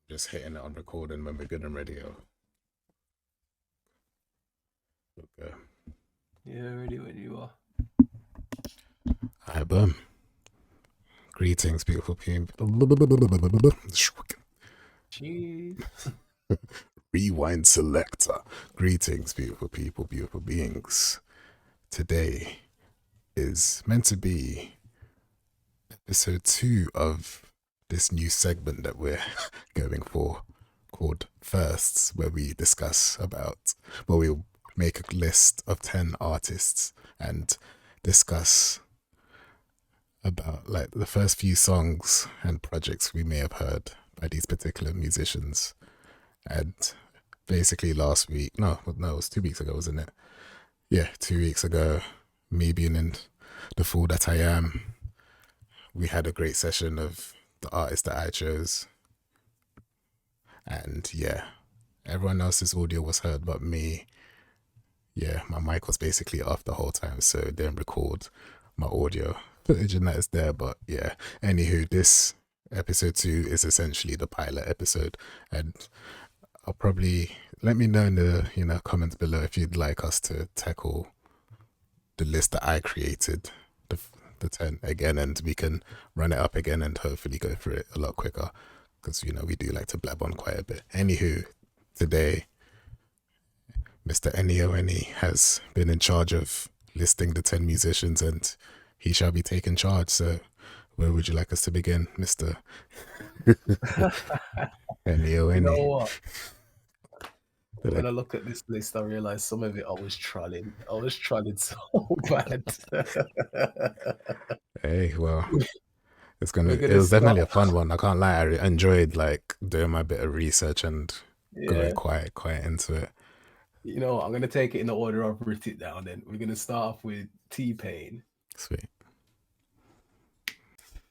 Just hitting it on recording when we're good and ready. Okay. Yeah, ready when you are. Hi, boom. Greetings, beautiful people. Jeez. Rewind selector. Greetings, beautiful people, beautiful beings. Today is meant to be episode 2 of this new segment that we're going for called Firsts, where we discuss about, well, we'll make a list of 10 artists and discuss about like the first few songs and projects we may have heard by these particular musicians. And basically last week, no, it was 2 weeks ago, wasn't it? Yeah, 2 weeks ago, me being in the fool that I am, we had a great session of the artists that I chose. And yeah, everyone else's audio was heard but me. Yeah, my mic was basically off the whole time, so it didn't record my audio footage and that is there. But yeah, anywho, this episode 2 is essentially the pilot episode, and I'll probably let me know in the comments below if you'd like us to tackle the list that I created, the 10 again, and we can run it up again and hopefully go through it a lot quicker because we do like to blab on quite a bit. Anywho, today Mr. Neone has been in charge of listing the 10 musicians and he shall be taking charge. So, where would you like us to begin, Mr. You Neone? know what? When I look at this list, I realize some of it I was trolling. I was trolling so bad. Hey, well, We're it gonna was definitely start. a fun one. I can't lie. I enjoyed like doing my bit of research and going Yeah. quite into it. You know what? I'm gonna take it in the order I've written it down. Then we're gonna start off with T-Pain. Sweet.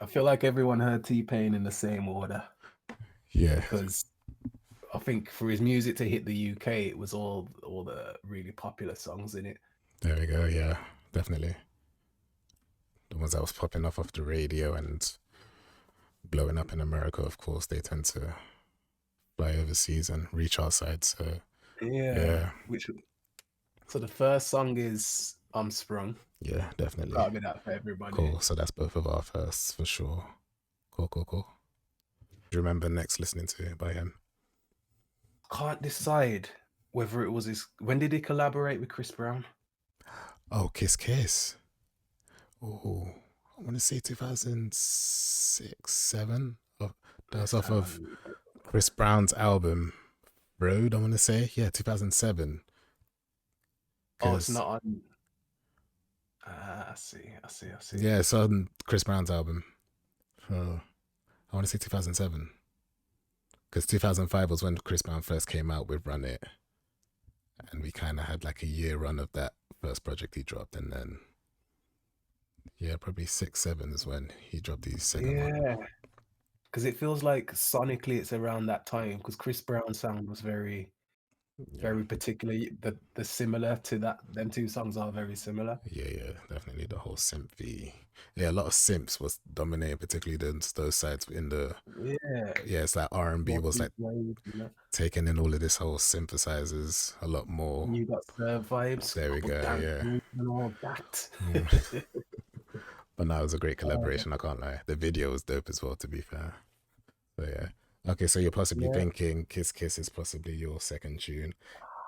I feel like everyone heard T-Pain in the same order Yeah. because I think for his music to hit the UK, it was all the really popular songs in it. There we go. Yeah, definitely. The ones that was popping off the radio and blowing up in America, of course, they tend to fly overseas and reach our side. So Yeah. yeah, So the first song is I'm Sprung. yeah, definitely. Gotta be that for everybody. Cool. So that's both of our firsts for sure. Cool. Do you remember next listening to by him? Can't decide whether it was his. When did he collaborate with Chris Brown? Oh, Kiss. Oh, I want to say 2006, 7. Oh, that's off of Chris Brown's album Road. I want to say 2007. Oh, it's not on. I see. Yeah, it's on Chris Brown's album. Oh, I want to say 2007. Because 2005 was when Chris Brown first came out with Run It. And we kind of had like a year run of that first project he dropped. And then, yeah, probably 6, 7 is when he dropped the second one. Yeah, because it feels like sonically it's around that time. Because Chris Brown's sound was very particular. The similar to that. Them two songs are very similar. Yeah, definitely the whole synthy. Yeah, a lot of simps was dominating, particularly those sides in the. Yeah, It's like R&B was like taking in all of this whole synthesizers a lot more. You got the vibes. There we go. Yeah. And all that. But no, it was a great collaboration. I can't lie. The video was dope as well, to be fair. So yeah. Okay, so you're possibly thinking Kiss is possibly your second tune.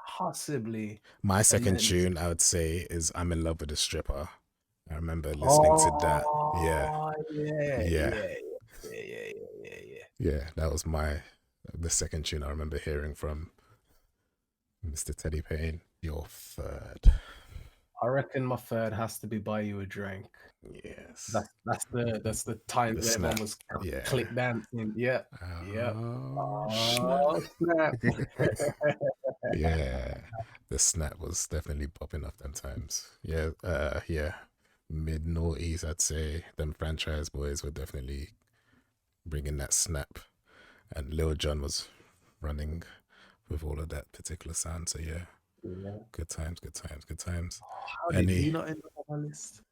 Possibly. My second tune, I would say, is I'm in Love with a Stripper. I remember listening to that. Yeah. Yeah, that was the second tune I remember hearing from Mr. Teddy Payne. Your third. I reckon my third has to be Buy You a Drink. Yes. That's the time that everyone was click dancing. Yeah. Oh, Snap. Yeah. The snap was definitely popping off them times. Yeah, mid noughties, I'd say. Them franchise boys were definitely bringing that snap, and Lil Jon was running with all of that particular sound. So yeah, good times. How did he not end up on my list?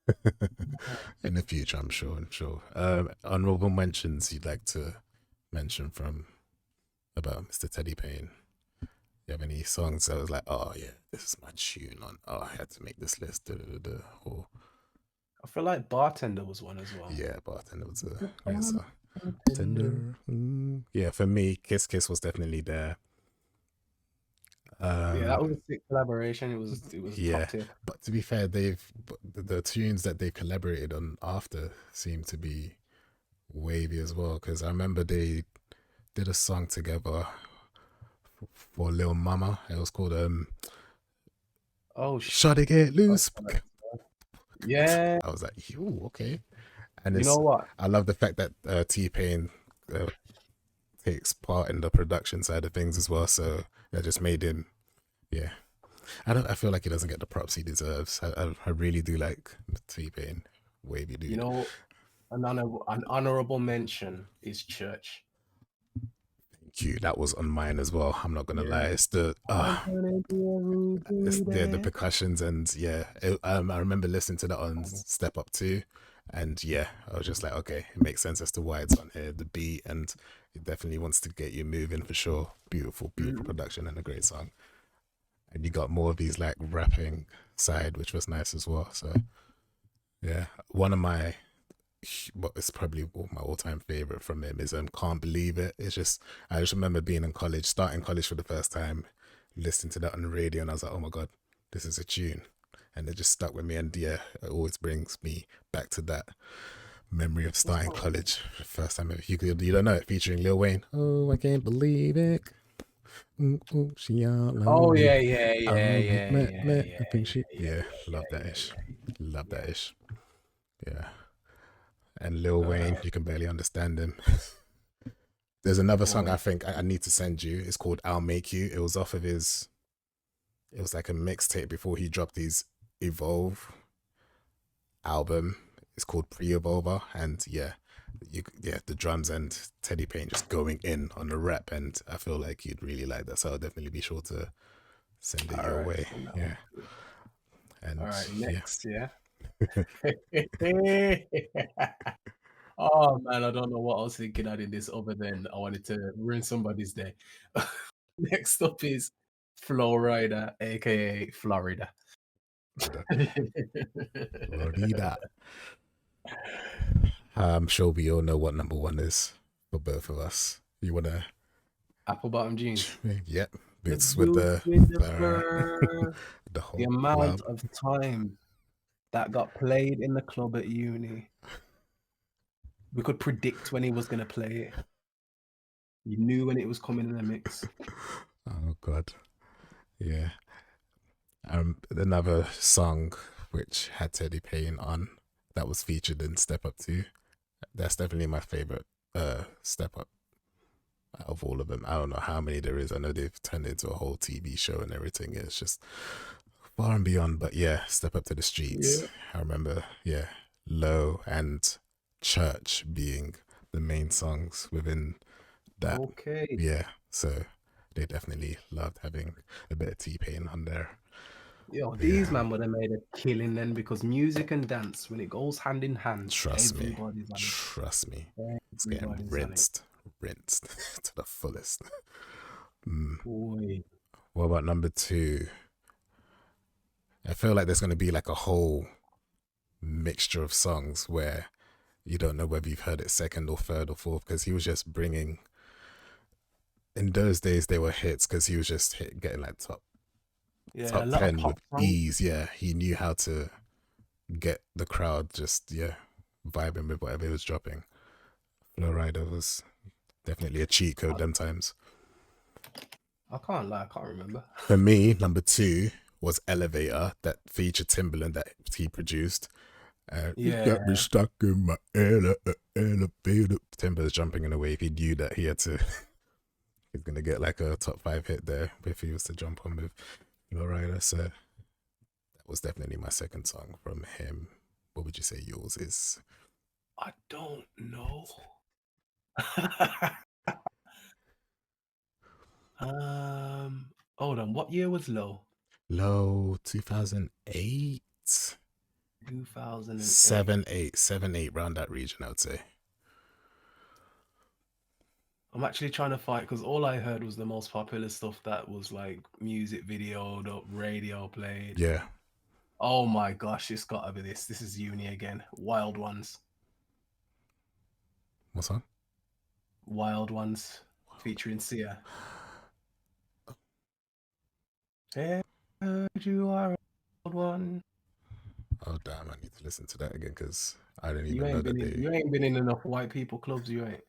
In the future, I'm sure. Honorable mentions you'd like to mention from about Mr. Teddy Payne? You have any songs that was like, oh yeah, this is my tune on? Oh, I had to make this list. Da, da, da, da. Or I feel like Bartender was one as well. yeah, Bartender was a great song. Bartender. Tender. Yeah, for me, Kiss Kiss was definitely there. Yeah, that was a sick collaboration. It was top Yeah, tier. but to be fair, the tunes that they collaborated on after seem to be wavy as well. Because I remember they did a song together for Lil Mama. It was called Oh "Shawty Get Loose." yeah. I was like, "Ooh, okay." And You know it's what? I love the fact that T Pain takes part in the production side of things as well. So that just made him, yeah. I feel like he doesn't get the props he deserves. I really do like T Pain, wavy You dude. know, an honorable mention is Church. Thank you. That was on mine as well. I'm not gonna lie. Yeah. It's the I'm gonna be a rude it's the dude. percussions and yeah. I remember listening to that on Step Up too, and yeah, I was just like, okay, it makes sense as to why it's on here. The beat and it definitely wants to get you moving for sure. Beautiful, beautiful Mhm. production and a great song. And you got more of these like rapping side, which was nice as well. So yeah, one of my what is probably my all-time favorite from him is "Can't Believe It." It's just I just remember being in college, starting college for the first time, listening to that on the radio, and I was like, oh my god, this is a tune, and it just stuck with me. And yeah, it always brings me back to that memory of What's starting wrong? college for the first time ever. You don't know it, featuring Lil Wayne. Oh, I can't believe it. Ooh, ooh, she all Oh on me. yeah, yeah, yeah, Oh, yeah, yeah, I yeah, think she. yeah, Yeah, yeah, love that yeah, ish. yeah, Love that yeah. ish. Yeah. And Lil Uh, Wayne, you can barely understand him. There's another song I boy. think I need to send you. It's called "I'll Make You." It was off of his. It was like a mixtape before he dropped his Evolve album. It's called Pre-Evolver, and yeah, the drums and Teddy Payne just going in on the rap, and I feel like you'd really like that. So I'll definitely be sure to send it All your right, way. send that one Yeah, through. All and right, yeah, next, yeah. Oh man, I don't know what I was thinking adding this other than I wanted to ruin somebody's day. Next up is Florida, aka Florida. Florida. I'm sure we all know what number one is for both of us. You wanna? Apple bottom jeans. Yep, The boots with boots the with the uh, fur. the The whole amount club. of time that got played in the club at uni. We could predict when he was going to play it. You knew when it was coming in the mix. Oh god, yeah. Another song which had Teddy Payne on that was featured in Step Up 2. That's definitely my favorite Step Up out of all of them. I don't know how many there is. I know they've turned it into a whole TV show and everything. It's just far and beyond. But yeah, Step Up to the Streets. Yeah. I remember, yeah, Low and Church being the main songs within that. Okay. Yeah, so they definitely loved having a bit of T Pain on there. Yo, these Yeah, man would have made a killing then because music and dance, when it goes hand in hand, trust me, everybody's on trust me, it. it's getting Everybody's on it. rinsed to the fullest. Mm. Boy. What about number two? I feel like there's going to be like a whole mixture of songs where you don't know whether you've heard it second or third or fourth because he was just bringing. In those days, they were hits because he was just getting like Yeah, a top lot of 10 pop with songs. ease. Yeah, he knew how to get the crowd just vibing with whatever he was dropping. Flowrider was definitely a cheat code them times. I can't lie, I can't remember. For me, number two was Elevator that featured Timberland that he produced. You got me Yeah. stuck in my elevator. Timber's jumping in a wave. He knew that he had to. He's gonna get like a top five hit there if he was to jump on with Flowrider. So that was definitely my second song from him. What would you say yours is? I don't know. Hold on. What year was Low? Low 2008, 2008. 7, 8, 7, 8, round that region, I would say. I'm actually trying to find because all I heard was the most popular stuff that was like music videoed up, radio played. Yeah. Oh my gosh, it's gotta be this. This is uni again. Wild Ones. What's that? Wild Ones featuring Sia. Hey, you are a wild one. Oh damn! I need to listen to that again because I didn't You even know ain't that been in they. you ain't been in enough white people clubs, you ain't.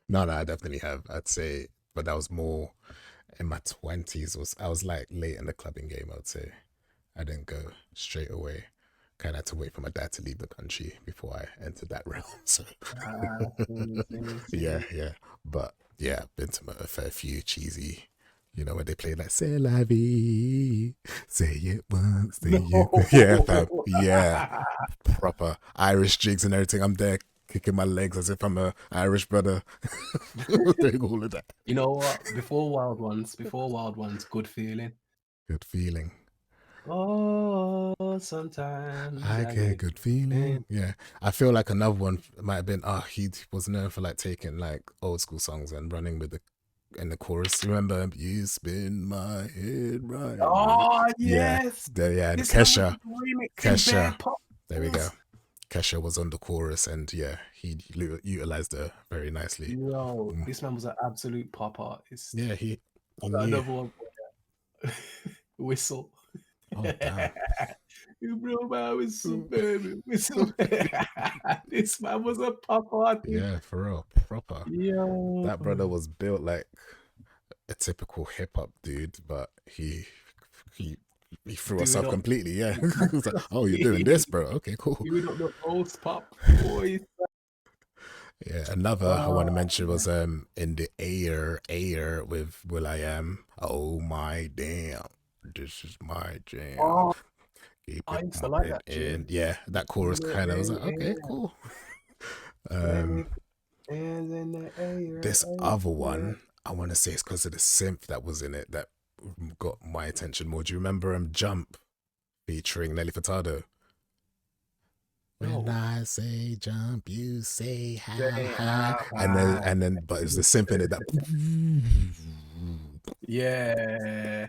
No, I definitely have. I'd say, but that was more in my 20s. Was I was like late in the clubbing game. I'd say I didn't go straight away. Kind of had to wait for my dad to leave the country before I entered that realm. So yeah, See. yeah. But yeah, I've been to a fair few cheesy. You know when they play like "C'est la vie," say it once, say it. No. Yeah, fam. Yeah, proper Irish jigs and everything. I'm there kicking my legs as if I'm a Irish brother, doing all of that. You know what? Before Wild Ones, Good Feeling. Good feeling. Oh, sometimes I I get a get good feeling. Yeah, I feel like another one might have been. He was known for like taking like old school songs and running with the in the chorus. Remember, you spin my head right. Oh Yeah, yes. yeah, and This man was Kesha, remixing bare Kesha. pop There we go. songs. Kesha was on the chorus, and yeah, he utilized her very nicely. Yo, this man was an absolute pop artist. Yeah, he I got knew. another one. Whistle. Oh damn. You blow my whistle, baby. Whistle. This man was a pop artist. Yeah, for real, proper. Yo. That brother was built like a typical hip hop dude, but he he threw us Doing off up. completely. Yeah, he was like, "Oh, you're doing this, bro? Okay, cool." Doing up the post pop. Boy. Yeah, another I want to Oh, mention was in the air with Will I Am. Oh my damn, this is my jam. oh, Keep I it used to like pumping, that and tune. yeah, that chorus In the kind of was like, okay, air, cool. wave Um, hands in the air, this other air. one, I want to say it's because of the synth that was in it that got my attention more. Do you remember Jump featuring Nelly Furtado? When No. I say jump, you say how Say high, how and high. then, but it's the synth in it that. Yeah.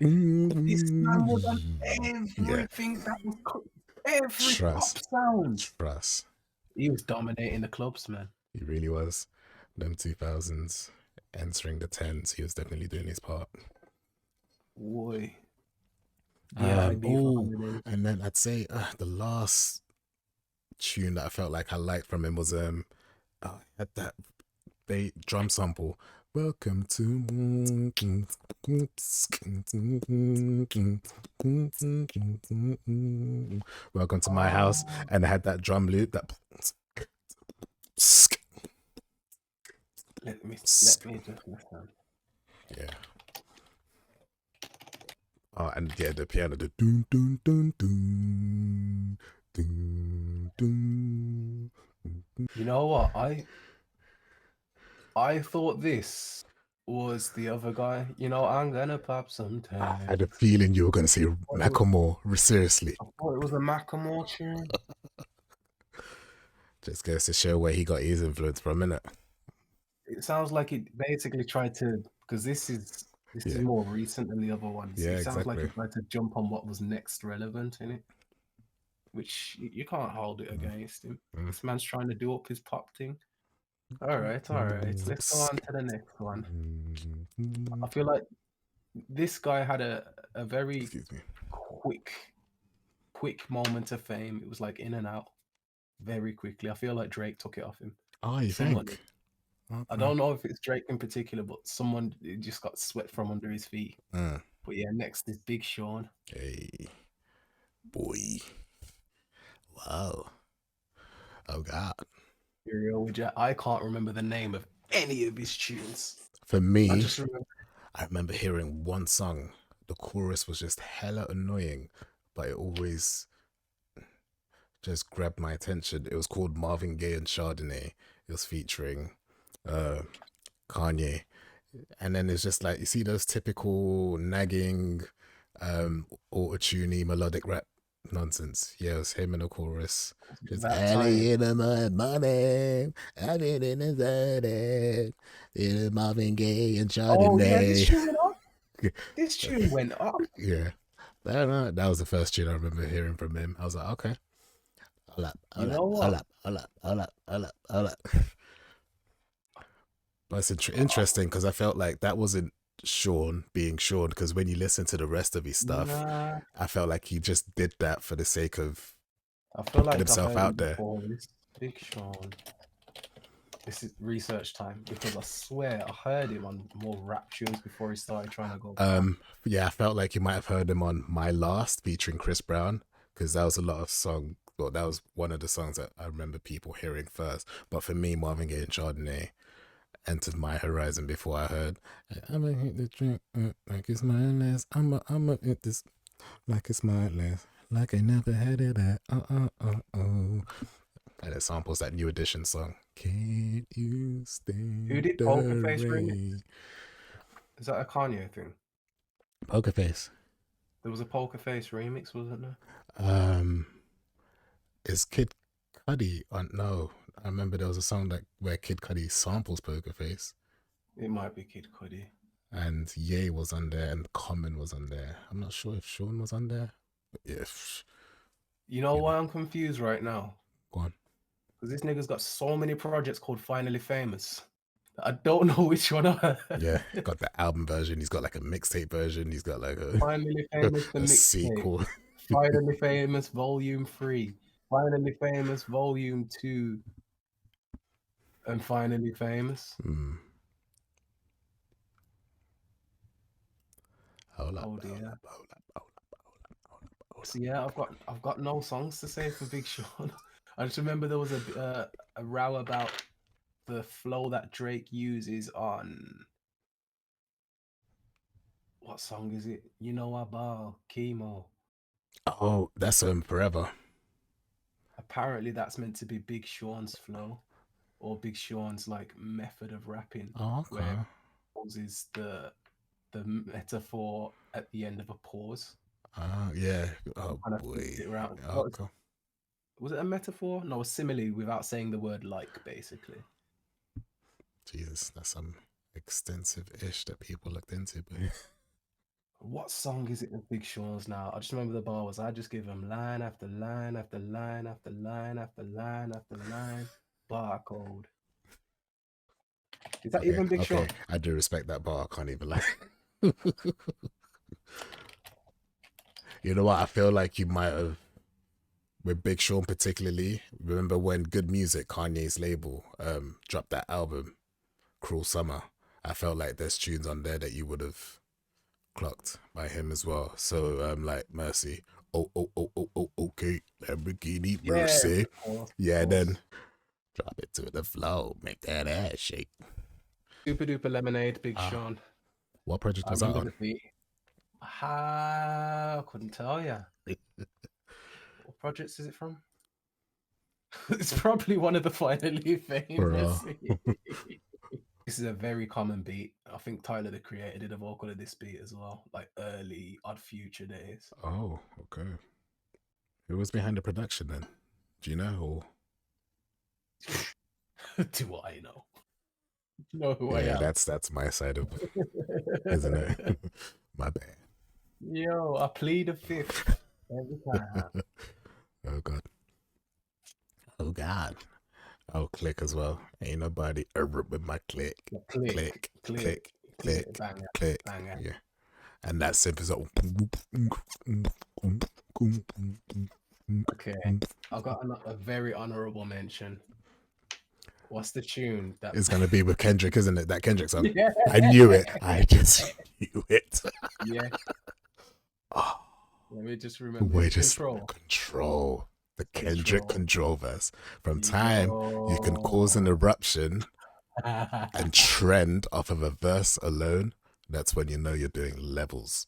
But this man was on Yeah, everything that was every pop trust, sound. trust. He was dominating the clubs, man. He really was. Them 2000s, entering the tens, he was definitely doing his part. Boy. Yeah, I be for Oh, holidays. and then I'd say the last tune that I felt like I liked from him was had that drum sample. Welcome to welcome to my house, Oh, and I had that drum loop that let me just listen. yeah. Oh, and yeah, the piano, the doom doom doom doom doom doom. You know what? I thought this was the other guy. You know, I'm gonna pop some I had a tags. feeling you were gonna say I Macklemore. Seriously, thought it was a Macklemore tune. just goes to show where he got his influence from, innit? It sounds like it basically tried to, because this is Yeah, more recent than the other ones. yeah, It sounds like exactly. it tried to jump on what was next relevant in it, which you can't hold it Mm, against him. mm. This man's trying to do up his pop thing. All right, all right. Let's go on to the next one. I feel like this guy had a very Excuse me. quick quick moment of fame. It was like in and out very quickly. I feel like Drake took it off him. Oh, you Someone, think? I Okay. don't know if it's Drake in particular, but someone it just got swept from under his feet. Mm. But yeah, next is Big Sean. Hey, boy. Wow. Oh God. Be real with you, I can't remember the name of any of his tunes. For I me, just remember. I remember hearing one song. The chorus was just hella annoying, but it always just grabbed my attention. It was called Marvin Gaye and Chardonnay. It was featuring uh, Kanye. And then it's just like, you see those typical nagging, auto-tuney melodic rap. nonsense. Yeah, it was him in the chorus. Just That time. early in the morning, I've been in the garden, in Marvin Gaye and Oh yeah, this Chardonnay. tune went up. This tune went up. Yeah, that was the first tune I remember hearing from him. I was like, okay, hold up, You hold up, know hold what? up, hold up, hold up, hold up, hold up. But it's Uh, interesting because I felt like that wasn't Sean being Sean, because when you listen to the rest of his stuff, nah, I felt like he just did that for the sake of I feel putting like I've himself heard him out there. before. This Big Sean. This is research time because I swear I heard him on more rap tunes before he started trying to go pop. Yeah, I felt like you might have heard him on My Last featuring Chris Brown, because that was a lot of song. Well, that was one of the songs that I remember people hearing first. But for me, Marvin Gaye and Chardonnay entered my horizon before I heard I'ma hit the drink like it's my last. I'ma hit this like it's my last. Like I never had it at oh. And it samples that New Edition song. Can't you Who stand did Poker the Face remix? rain? Is that a Kanye thing? Poker Face. There was a Poker Face remix, wasn't there? Um, is Kid Cudi on? No, I remember there was a song that where Kid Cudi samples Poker Face, It might be Kid Cudi. and Ye was on there, and Common was on there. I'm not sure if Sean was on there, but yeah, You know you know, why I'm confused right now? go on. Because this nigga's got so many projects called Finally Famous. I don't know which one I heard. Yeah, got the album version. He's got like a mixtape version. He's got like a Finally Famous, the a mixtape. sequel. Finally Famous Volume 3. Finally Famous Volume 2. And Finally Famous. Mm. Hold up, Oh hold dear. up, hold up, hold up, hold up, hold up, hold So up. yeah, I've got no songs to say for Big Sean. I just remember there was a row about the flow that Drake uses on what song is it? You know I ball chemo. Oh, that's Forever. Apparently that's meant to be Big Sean's flow or Big Sean's like method of rapping, Oh, where okay. pauses the metaphor at the end of a pause. Yeah. Oh Kind of flips boy. it around. Okay. Was it a metaphor? No, a simile without saying the word like, basically. Jesus, that's some extensive ish that people looked into, but What song is it with Big Sean's now? I just remember the bar was I just give him line after line after line after line after line after line. Barcode. Is that okay, even Big okay. Sean? I do respect that bar. I can't even lie. You know what? I feel like you might have, with Big Sean particularly. Remember when Good Music, Kanye's label, dropped that album, Cruel Summer? I felt like there's tunes on there that you would have clocked by him as well. So like Mercy. Okay. Lamborghini Yeah, Mercy. of course, of Yeah, then course. drop it to the flow, make that ass shake. Super Duper Lemonade, Big Ah, Sean. what project I was that remember on? the beat. I couldn't tell you. What projects is it from? It's probably one of the finally Bro. famous. This is a very common beat. I think Tyler the Creator did a vocal of this beat as well, like early Odd Future days. Oh, okay. Who was behind the production then? Do you know? Or Do I know? You know who I yeah, am. that's my side of, isn't it? My bad. Yo, I plead the fifth every time. Oh god. Oh god. Oh, click as well. Ain't nobody ever with my click. Click, Click, click, click, click, click, banger, click. banger. Yeah. And that simp is like, Okay, I've got a very honorable mention. What's the tune that? it's gonna be with Kendrick, isn't it? That Kendrick song. Yeah, I knew it. I just knew it. yeah. Oh, Let me just remember. Is wait, it just Control? control the Kendrick Control. control verse. From time you can cause an Yo. eruption and trend off of a verse alone. That's when you know you're doing levels.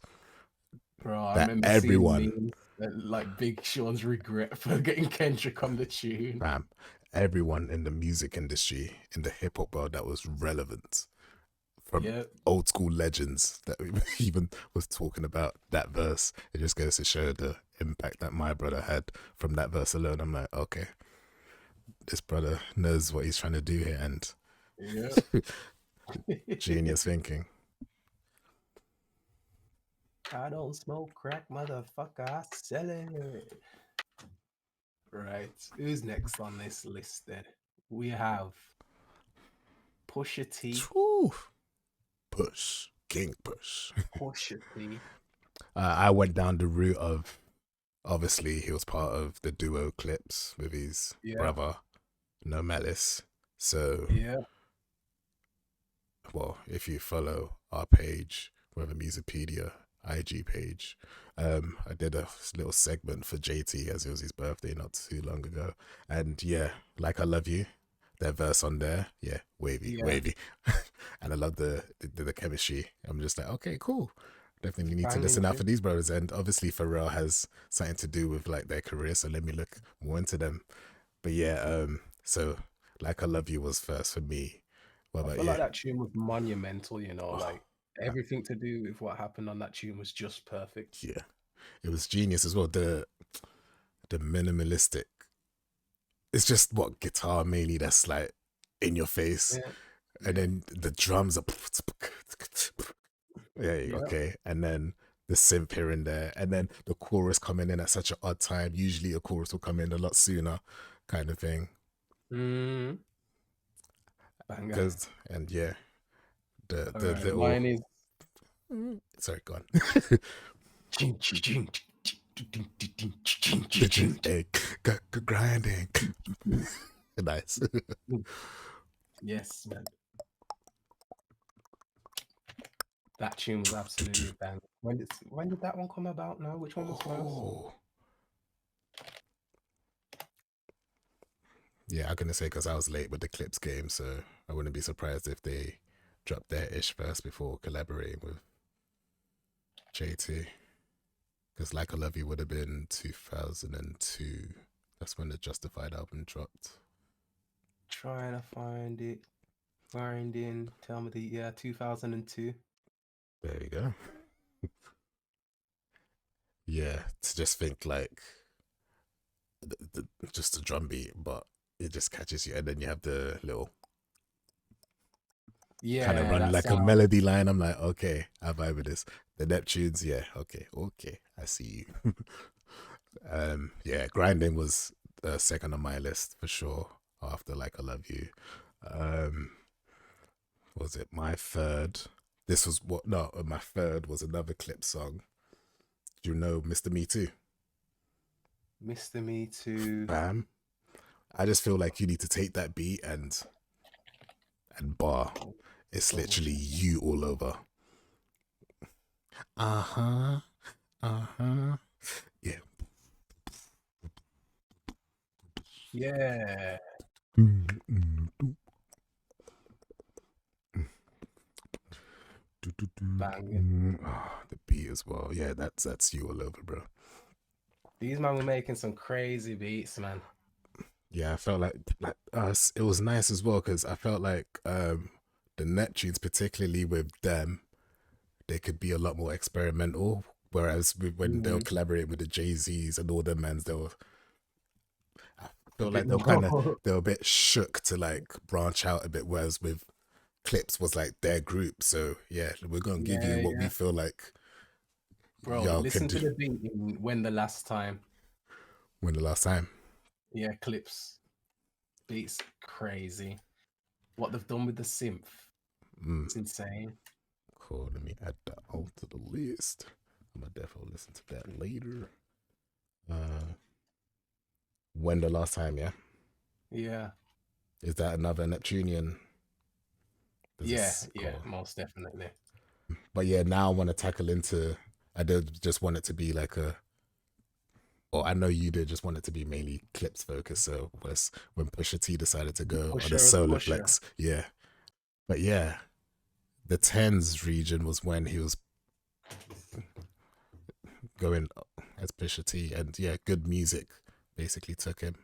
Bro, I That remember seeing everyone, memes that, like Big Sean's regret for getting Kendrick on the tune. fam, everyone in the music industry, in the hip hop world that was relevant, from Yep. old school legends that we even was talking about that verse. It just goes to show the impact that my brother had from that verse alone. I'm like, okay, this brother knows what he's trying to do here, and Yeah. genius thinking. I don't smoke crack, motherfucker. I sell it. Right. Who's next on this list then? We have Pusha T. Whew. Push, King Push. Pusha T. I went down the route of, obviously he was part of the duo Clips with his Yeah. brother No Malice. So Yeah. well, if you follow our page, whether MuziPedia IG page, I did a little segment for JT as it was his birthday not too long ago, and yeah, like I Love You, their verse on there, yeah, wavy, Yeah. wavy, and I love the chemistry. I'm just like, okay, cool. Definitely need to Banging listen out tune. for these brothers, and obviously Pharrell has something to do with like their career, so let me look more into them. But yeah, so like I Love You was first for me. What I about feel you? like that tune was monumental, you know, Oh, like everything to do with what happened on that tune was just perfect. yeah, it was genius as well. The minimalistic. It's just what guitar mainly that's like in your face, Yeah. and Yeah. then the drums are yeah, Yeah. okay, and then the synth here and there, and then the chorus coming in at such an odd time. Usually a chorus will come in a lot sooner, kind of thing. Mm. Banger. Because and yeah, All the right. little Mine is sorry, go on. ching, ching, ching, Hey, grinding. Nice. Yes, man. That tune was absolutely bang. When did that one come about now? Which one was first? Oh. Yeah, I'm gonna say because I was late with the Clips game, so I wouldn't be surprised if they dropped their ish first before collaborating with JT. Because Like I Love You would have been 2002. That's when the Justified album dropped. Trying to find it. Finding. Tell me the year 2002. There you go. Yeah, to just think like just a drum beat, but it just catches you, and then you have the little kind of Yeah, run that like a sound. melody line. I'm like, okay, I vibe with this. The Neptunes, yeah, okay, I see you. Yeah, grinding was second on my list for sure. After Like I Love You, um, was it my third? This was what? No, my third was another Clip song. Do you know Mr. Me Too? Mr. Me Too. Bam. I just feel like you need to take that beat and bar. It's Double literally check. you all over. Uh huh. Uh huh. Yeah. Yeah. Banging. Oh, the beat as well. Yeah, that's you all over, bro. These man were making some crazy beats, man. Yeah, I felt like us. It was nice as well because I felt like the Neptunes, particularly with them, they could be a lot more experimental. Whereas when they were Mm, collaborating with the Jay-Z's and all them mans, they were I a feel bit like more. they were a bit shook to like branch out a bit. Whereas with Clips was like their group, so yeah, we're gonna give you Yeah, what we yeah. feel like Bro, y'all can listen do. to the beat in When the Last Time. When the last time? Yeah, Clips. Beats crazy. What they've done with the synth. Mm, It's insane. cool. Let me add that onto the list. I'm gonna definitely listen to that later. Uh, when the last time? Yeah, Yeah. is that another Neptunian? Does Yeah, this yeah, cool? most definitely. But yeah, now I want to tackle into. I did just want it to be like a. Or I know you did just want it to be mainly Clips focused. So was when Pusha T decided to go on a Pusher as solo Pusher. flex. Yeah, but yeah, the tens region was when he was going as Pusha T, and yeah, good music basically took him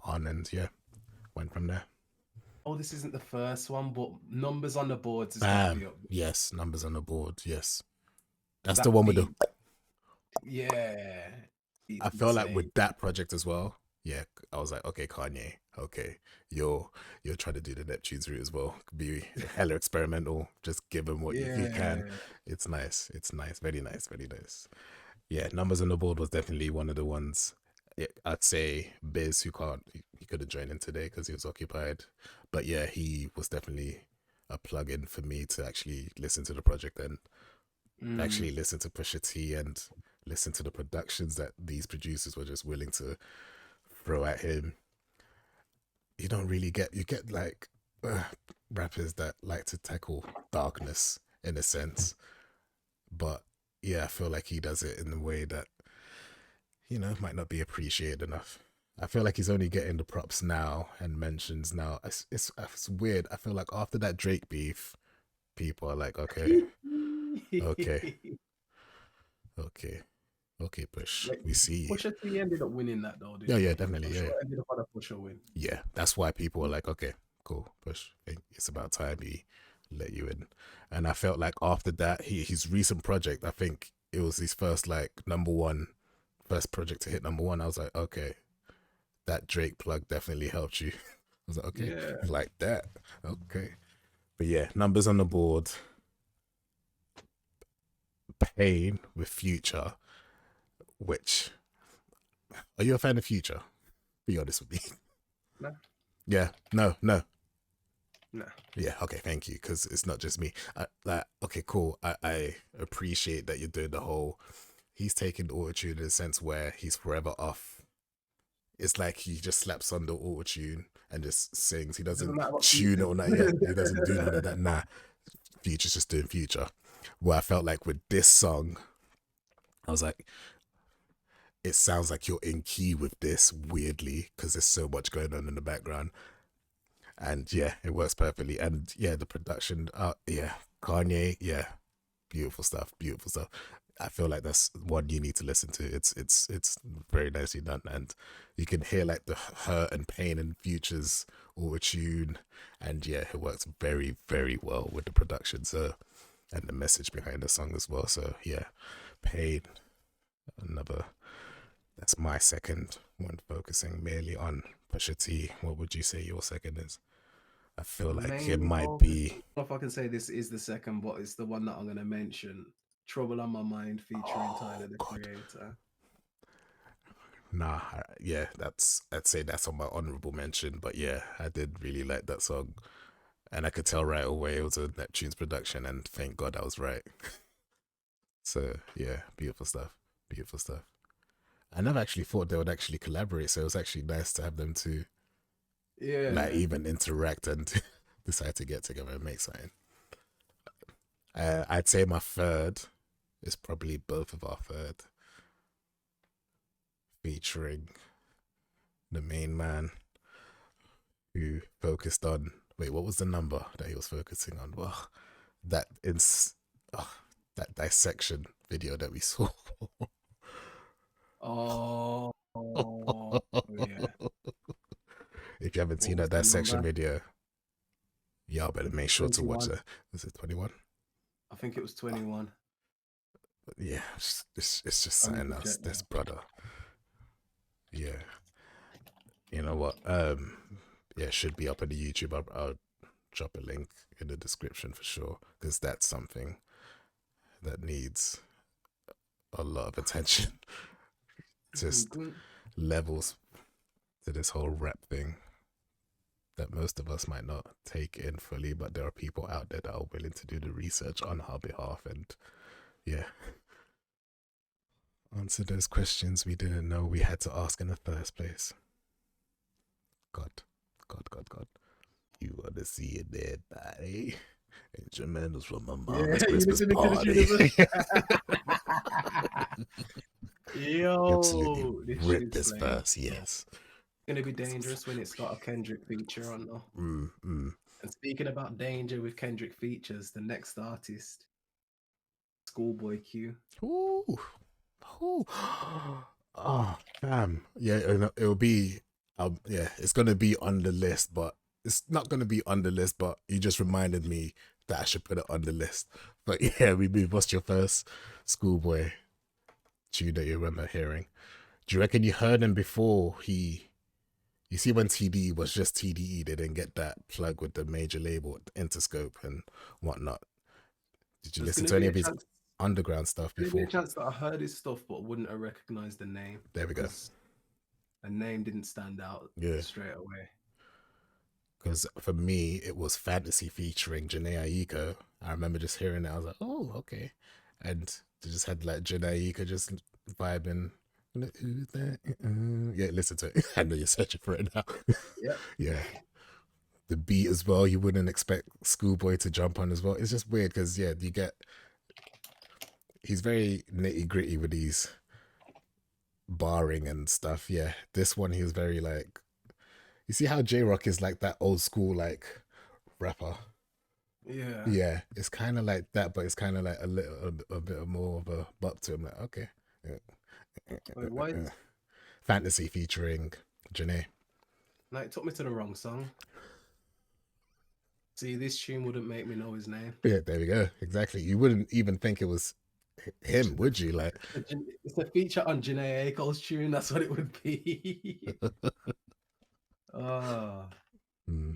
on, and yeah, went from there. Oh, this isn't the first one, but Numbers on the Boards has got to be Bam. up there. Yes, numbers on the board. Yes, that's the That one with the. beat. Yeah. It's I felt like insane. with that project as well, yeah, I was like, okay, Kanye, okay, you're trying to do the Neptunes route as well. Be hella experimental. Just give him what you can. Yeah. It's nice. It's nice. Very nice. Very nice. Yeah, numbers on the board was definitely one of the ones. I'd say Biz, who can't, he couldn't join in today because he was occupied. But yeah, he was definitely a plug-in for me to actually listen to the project and Mm. actually listen to Pusha T and listen to the productions that these producers were just willing to throw at him. You don't really get, you get like uh, rappers that like to tackle darkness in a sense, but yeah, I feel like he does it in a way that might not be appreciated enough. I feel like he's only getting the props now and mentions now. It's weird. I feel like after that Drake beef, people are like, okay, okay, okay, okay, Push, Wait, we see you. Pusha T ended up winning that though, Yeah, didn't yeah, he? definitely, I'm yeah, sure yeah, it ended up on a Pusha win. yeah. That's why people are like, okay, cool, Push. It's about time he let you in. And I felt like after that, his recent project, I think it was his first like number one, first project to hit number one. I was like, okay, that Drake plug definitely helped you. I was like, okay, Yeah. you like that. Okay. But yeah, numbers on the board. Pain with Future, which are you a fan of Future? Be honest with me. Nah, Yeah, no, no. nah. Yeah, okay, thank you. Because it's not just me. Okay, cool. I appreciate that you're doing the whole. He's taking autotune in a sense where he's forever off. It's like he just slaps on the autotune and just sings. He It doesn't doesn't matter what beat tune it is. or not yet. He doesn't do none of that. Nah, Future's just doing Future. Where I felt like with this song, I was like, it sounds like you're in key with this weirdly because there's so much going on in the background. And yeah, it works perfectly. And yeah, the production, yeah, Kanye, yeah, beautiful stuff, beautiful stuff. I feel like that's one you need to listen to. It's very nicely done, and you can hear like the hurt and pain and Future's auto tune, and yeah, it works very very well with the production. So and the message behind the song as well. So yeah, pain, another. That's my second one, focusing merely on Pusha T. What would you say your second is? I feel like it Mainly might focused. I be. don't know if I can say this is the second, but it's the one that I'm gonna mention. Trouble on My Mind featuring Oh Tyler the God, Creator. nah. Yeah, I'd say that's on my honorable mention. But yeah, I did really like that song, and I could tell right away it was a Neptune's production, and thank God I was right. So yeah, beautiful stuff, beautiful stuff. I never actually thought they would actually collaborate, so it was actually nice to have them to like Yeah. even interact and decide to get together and make something. I'd say my third is probably both of our third, featuring the main man who focused on. Wait, what was the number that he was focusing on? Well, that in oh, that dissection video that we saw. Oh, yeah. If you haven't What seen was that the dissection number? video, y'all better make sure to watch 21. that. Was it 21? I think it was 21. Yeah, it's just I need something to else. check This now. brother, yeah. You know what? Yeah, should be up on the YouTube. I'll drop a link in the description for sure because that's something that needs a lot of attention. Just levels to this whole rap thing that most of us might not take in fully, but there are people out there that are willing to do the research on our behalf and yeah, answer those questions we didn't know we had to ask in the first place. God, God, God, God. You want to see a dead body? Instrumentals from my Yeah, mama's you Christmas listening to the tune party. as well? Absolutely Yo, this shit rip is this flame. verse, yes. It's gonna be dangerous when it's got a Kendrick feature on though. Mm, mm. And speaking about danger with Kendrick features, the next artist, Schoolboy Q. Ooh, ooh. Oh, damn. Yeah, it'll be, yeah, it's going to be on the list, but it's not going to be on the list, but you just reminded me that I should put it on the list. But yeah, we move. What's your first Schoolboy tune that you remember hearing? Do you reckon you heard him before he? You see, when TDE was just TDE, they didn't get that plug with the major label, Interscope and whatnot. Did you There's listen gonna to any be of a his chance. underground stuff There's gonna be a before? chance that I heard his stuff, but wouldn't have recognized the name There we go. because a name didn't stand out Yeah. straight away. Because for me, it was Fantasy featuring Janae Aiko. I remember just hearing it. I was like, oh, okay. And they just had like Janae Aiko just vibing. Yeah, listen to it. I know you're searching for it now. Yep. Yeah. The beat as well, you wouldn't expect Schoolboy to jump on as well. It's just weird because, yeah, you get. He's very nitty gritty with these barring and stuff. Yeah. This one, he was very like. You see how J Rock is like that old school, like rapper? Yeah. Yeah, it's kind of like that, but it's kind of like a bit more of a bop to him. Like, okay, Wait, why? Fantasy featuring Janae. No, it took me to the wrong song. See, this tune wouldn't make me know his name. Yeah, there we go. Exactly. You wouldn't even think it was him, would you? Like, It's a feature on Janae Aiko's tune. That's what it would be. Oh, mm,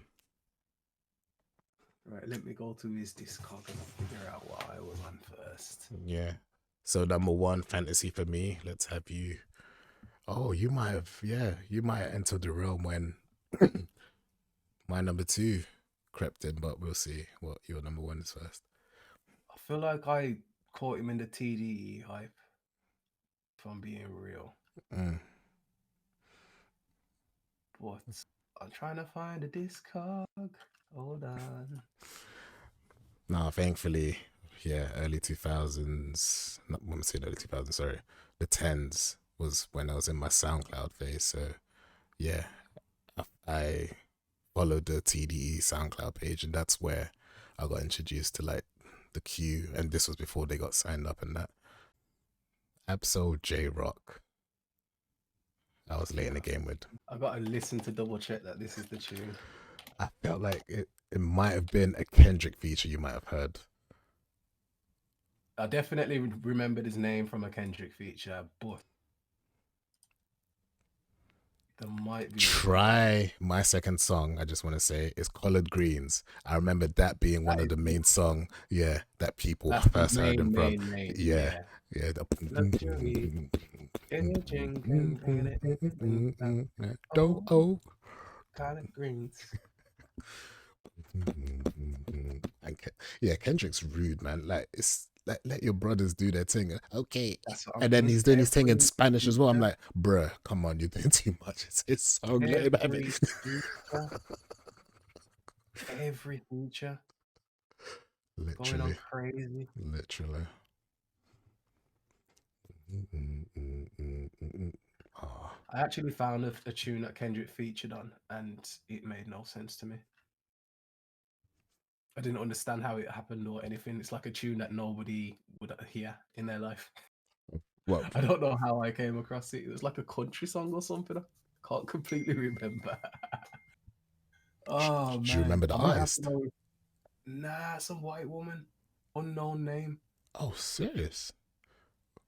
right. Let me go to his Discog and figure out what I was on first. yeah. So number one, Fantasy for me. Let's have you. Oh, you might have. Yeah, you might have entered the realm when my number two crept in, but we'll see what your number one is first. I feel like I caught him in the TDE hype. If I'm being real, Mm. but I'm trying to find a Discog. Hold on. No, thankfully, yeah, early 2000s, not when I say early 2000s, sorry, the 10s was when I was in my SoundCloud phase. So, yeah, I followed the TDE SoundCloud page, and that's where I got introduced to like the Q, and this was before they got signed up and that. Absol J Rock, I was late in the game with. I gotta listen to double check that this is the tune. I felt like it might have been a Kendrick feature you might have heard. I definitely remembered his name from a Kendrick feature, but there might be Try my second song. I just want to say is "Collard Greens." I remember that being one of the main song, yeah, that people that's the first heard him from. main, Yeah, yeah. yeah. Don't Oh, collard greens. Yeah, Kendrick's rude, man. Like it's like let your brothers do their thing. Okay, That's what I'm and then saying. he's doing his thing in Every Spanish as well. I'm feature, like, bruh, come on, you're doing too much. It's his song. Let him have it. every feature going on Literally, crazy. literally. Oh. I actually found a tune that Kendrick featured on, and it made no sense to me. I didn't understand how it happened or anything. It's like a tune that nobody would hear in their life. What? I don't know how I came across it. It was like a country song or something. I can't completely remember. Oh Do you man, remember the I might have to artist? go. Nah, some white woman, unknown name. Oh, serious?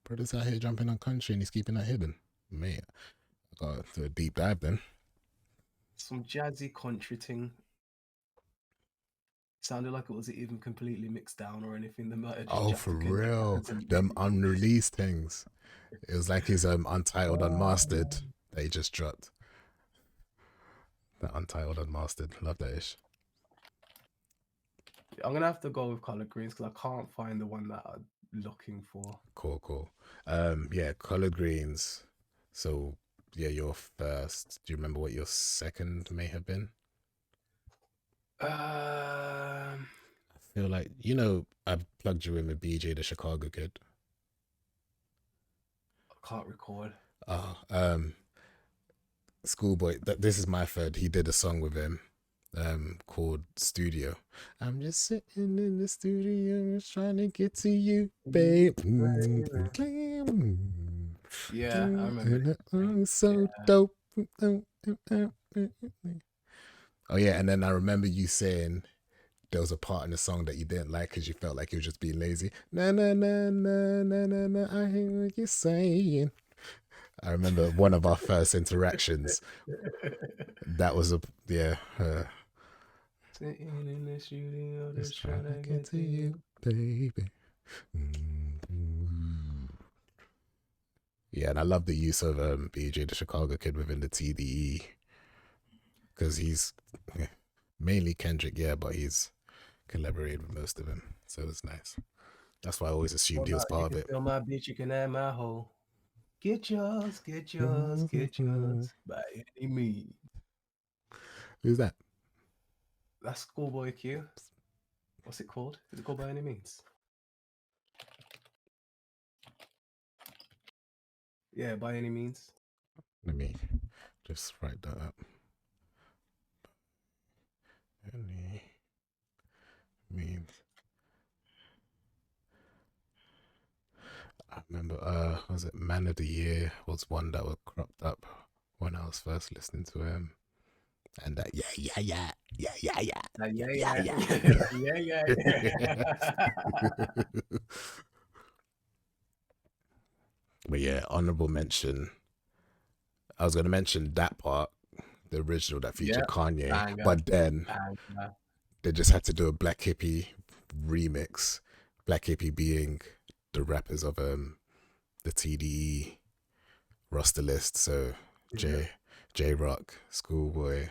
Brother's out here jumping on country and he's keeping that hidden. Man, I got to do a deep dive then. Some jazzy country thing. Sounded like it wasn't even completely mixed down or anything. They might have just Oh, jacked for a Kendrick real? records and Them made it. unreleased things. It was like his Untitled Unmastered Oh. that he just dropped. That Untitled Unmastered. Love that ish. I'm gonna have to go with collard greens because I can't find the one that I'm looking for. Cool, cool. Yeah, Collard Greens. So, yeah, your first. Do you remember what your second may have been? I feel like, I've plugged you in with BJ the Chicago Kid. I can't record. Oh, Schoolboy. This is my third. He did a song with him, called Studio. I'm just sitting in the studio, just trying to get to you, babe. Yeah, I remember. So Yeah. dope. Oh yeah, and then I remember you saying there was a part in the song that you didn't like because you felt like you were just being lazy. Na na na na na na na. I hear what you're saying. I remember one of our first interactions. That was a yeah. Sitting in the studio, Just just trying trying to to get get to to you, you. baby. Mm-hmm. Yeah, and I love the use of BJ the Chicago Kid within the TDE because he's yeah, mainly Kendrick, yeah, but he's collaborated with most of them, so it's nice. That's why I always assumed What he was about you part of can it. fill my bitch, you can have my hoe. Get yours, get Who's yours by any means. that? That's Schoolboy Q. What's it called? Is it called by any means? Yeah, by any means. Let me just write that up. Any means. I remember, was it Man of the Year was one that was cropped up when I was first listening to him. And that, yeah, yeah, yeah, yeah, yeah, yeah, Yeah, yeah, yeah, yeah, yeah, yeah, yeah, yeah. yeah. But yeah, honorable mention. I was going to mention that part, the original that Yeah, featured Kanye, banger, but then banger. they just had to do a Black Hippie remix. Black Hippie being the rappers of the TDE roster list. So Yeah. J J Rock, Schoolboy,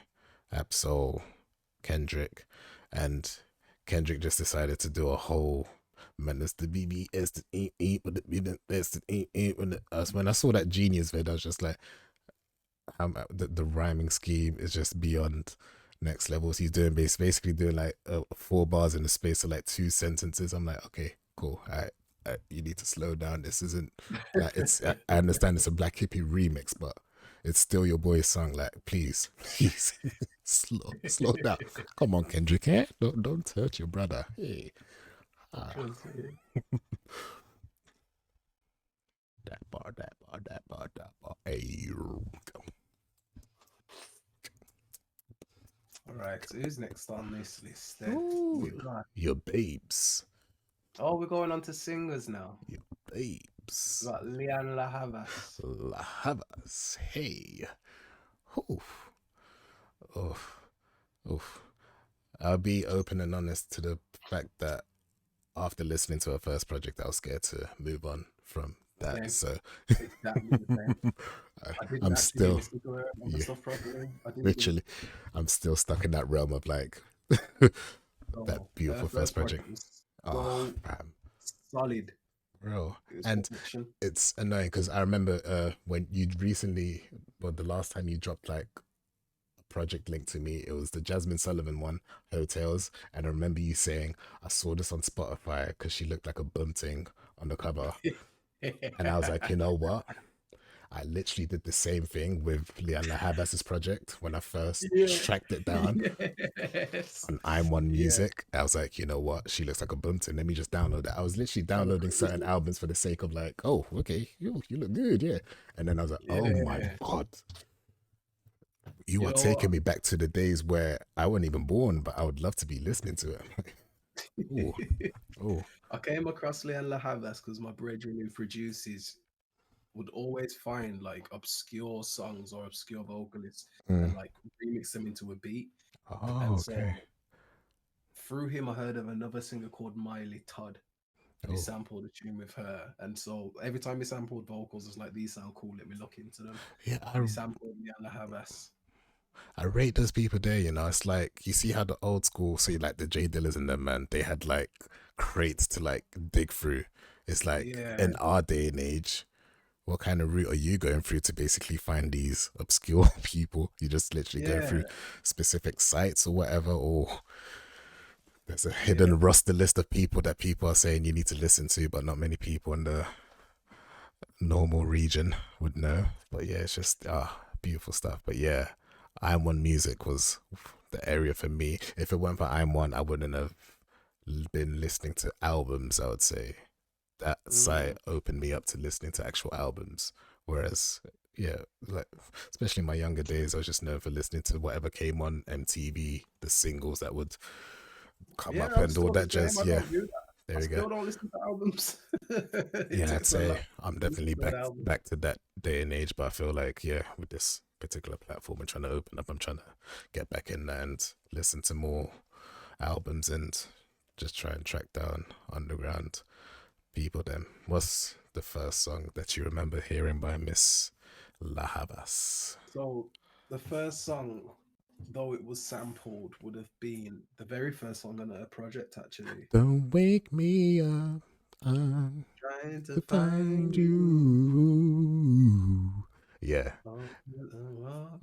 Absol, Kendrick, and Kendrick just decided to do a whole man. It's the BBS the with the when I saw that Genius vid, I was just like, the rhyming scheme is just beyond next levels. He's doing basically doing like 4 bars in the space of like 2 sentences. I'm like, okay, cool. You need to slow down. This isn't like it's. I understand it's a Black Hippie remix, but it's still your boy's song. Like, please, please, slow down. Come on, Kendrick. Eh? Don't hurt your brother. Hey, ah, Was it? that bar. Hey, All right, so who's next on this list then? ooh, We've got. your babes, Oh, we're going on to singers now. your babes. We've got Leanne La Havas. La Havas. Hey. Oof. Oof. Oof. I'll be open and honest to the fact that after listening to her first project, I was scared to move on from that. Same, So exactly the same. I didn't I'm actually still, listen to her other yeah, stuff properly. I didn't. literally, I'm still stuck in that realm of like that So her beautiful first first project. project was Oh, so fam, solid. bro. It was And perfection. it's annoying because I remember when you recently, well, the last time you dropped like project linked to me. It was the Jasmine Sullivan one, Hotels. And I remember you saying, I saw this on Spotify because she looked like a bunting on the cover. And I was like, you know what? I literally did the same thing with Lianne Habas's project when I first Yeah. tracked it down Yes. on I'm One Yeah. Music. I was like, you know what? She looks like a bunting. Let me just download it. I was literally Oh, downloading certain crazy. albums for the sake of like, oh, okay, you look good, yeah. And then I was like, oh my Yeah. God, you You are know taking what? me back to the days where I wasn't even born, but I would love to be listening to it. Oh, oh, I came across Leanne La Havas because my brethren who produces would always find like obscure songs or obscure vocalists mm. and like remix them into a beat. Oh, And okay. so through him, I heard of another singer called Miley Todd, and he Oh, sampled a tune with her. And so every time he sampled vocals, it's like these sound cool. Let me look into them. yeah. And he sampled Yana Havas. I rate those people there. You know, it's like you see how the old school, see like the J Dillers and them, man. They had like crates to like dig through. It's like Yeah, in our day and age, what kind of route are you going through to basically find these obscure people? You just literally go yeah, through specific sites or whatever, or there's a yeah, hidden roster list of people that people are saying you need to listen to, but not many people in the normal region would know. But yeah, it's just beautiful stuff. But yeah, I'm One Music was the area for me. If it weren't for I'm One, I wouldn't have been listening to albums. I would say that mm, site opened me up to listening to actual albums. Whereas yeah, like especially in my younger days, I was just known for listening to whatever came on MTV, the singles that would come yeah. up I'm and all still the that same. jazz. I Yeah, don't do that. there I we go. still don't listen to albums. It Yeah, I'd takes a say lot I'm to listen definitely to an back album. back to that day and age, but I feel like, yeah, with this particular platform and trying to open up, I'm trying to get back in there and listen to more albums and just try and track down underground people. Then, what's the first song that you remember hearing by Miss La Havas? So the first song, though it was sampled, would have been the very first song on her project, actually. Don't wake me up, I'm Trying to to find find you. you. Yeah, Oh,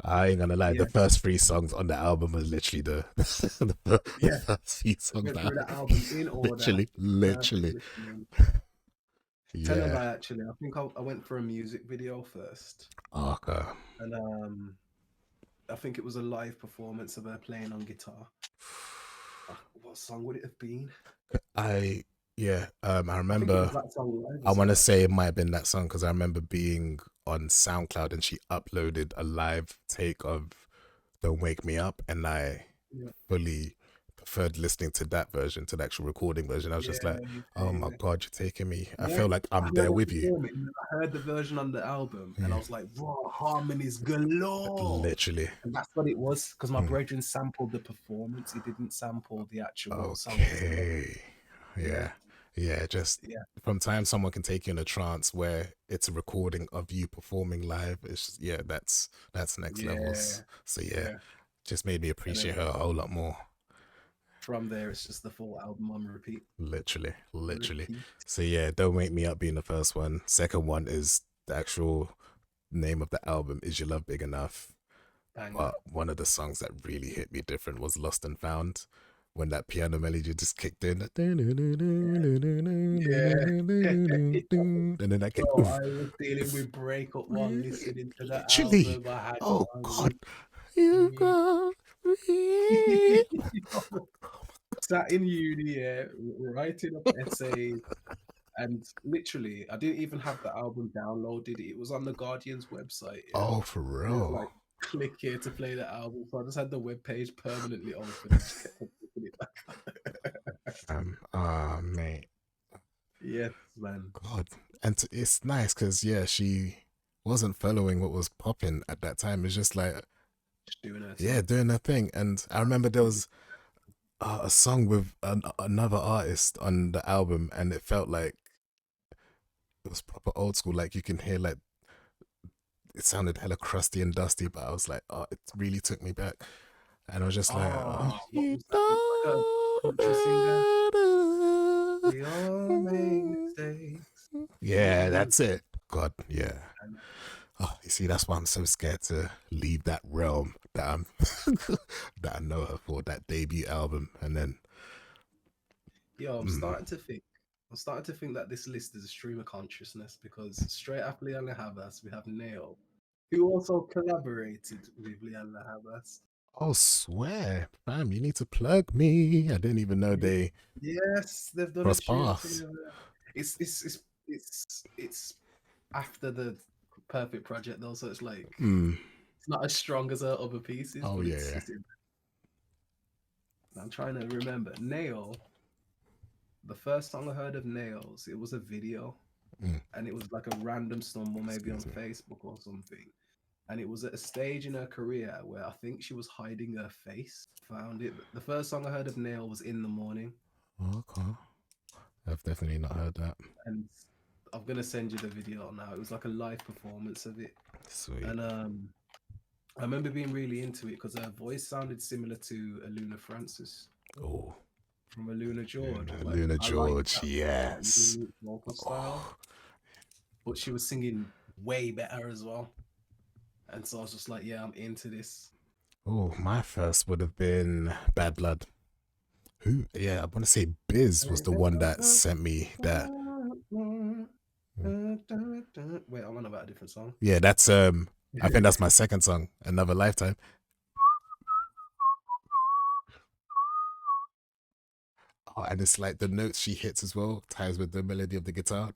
I ain't gonna lie. The yeah, first three songs on the album was literally the yeah. first few songs Went that through the I album in order. Perfect literally. listening. Tell a Yeah. lie, actually. I think I went for a music video first. Okay. And I think it was a live performance of her playing on guitar. What song would it have been? I yeah. I I think it was remember. that song live I as want to well, say it actually. might have been that song because I remember being on SoundCloud and she uploaded a live take of "Don't Wake Me Up," and I Yeah, fully preferred listening to that version to the actual recording version. I was just like, yeah, "Oh my yeah. god, you're taking me!" I Yeah, feel like I I'm heard there her with you. perform it, and then I heard the version on the album, and I Yeah, was like, "Raw harmonies galore!" literally. And that's what it was, because my Hmm. brethren sampled the performance. He didn't sample the actual song itself. Okay. Yeah, Yeah. Yeah. Just yeah, from time someone can take you in a trance where it's a recording of you performing live. It's just, yeah, that's next yeah, levels. So yeah, yeah. just made me And appreciate then her a whole lot more. from there, it's just the full album on repeat, Literally. repeat, So yeah, Don't Wake Me Up being the first one. Second one is the actual name of the album, Is Your Love Big Enough? banger. But one of the songs that really hit me different was Lost and Found. When that piano melody just kicked in, and Yeah. then that came, Bro, oof, I was dealing oof, with breakup while listening to the literally. album. I had it Oh on God, you repeat. got me. Sat in uni, yeah, writing up essays, and literally, I didn't even have the album downloaded. It was on the Guardian's website, yeah, Oh, for and it was like, real. click here to play the album. So I just had the web page permanently open and just kept on clicking it back. Mate. Yes, man, God, and it's nice because yeah, she wasn't following what was popping at that time. It's just like just doing her yeah, thing. doing her thing. And I remember there was a song with another artist on the album, and it felt like it was proper old school. Like you can hear like it sounded hella crusty and dusty, but I was like, oh, it really took me back, and I was just like, oh, Oh, what you was that? It was like a country singer. don't. We all make mistakes. Yeah, Mm, that's it. God, yeah. and Oh, you see, that's why I'm so scared to leave that realm that I'm that I know her for that debut album, and then yo, mm, I'm starting to think that this list is a stream of consciousness because straight after Liana Havas, we have Nail, who also collaborated with Liana Havas. oh, swear, fam, you need to plug me. I didn't even know they Yes, they've done a cross tune paths. together. It's after the perfect project though, so it's like Mm. it's not as strong as her other pieces, Oh but yeah, yeah. I'm trying to remember. Nail, the first song I heard of Nails, it was a video Mm. and it was like a random stumble, maybe on Excuse me. Facebook or something. And it was at a stage in her career where I think she was hiding her face. Found it. The first song I heard of Nail was In the Morning, Okay, I've definitely not heard that. and I'm gonna send you the video now. It was like a live performance of it, Sweet. and I remember being really into it because her voice sounded similar to Aluna Francis Oh, from Aluna George. I was like, Luna I like George. that Yes. unique vocal style, Oh, but she was singing way better as well. And so I was just like, yeah, I'm into this. oh, my first would have been Bad Blood. Who? Yeah, I want to say Biz was the one that sent me that. Wait, I'm on about a different song. Yeah, that's I think that's my second song, Another Lifetime. Oh, and it's like the notes she hits as well ties with the melody of the guitar.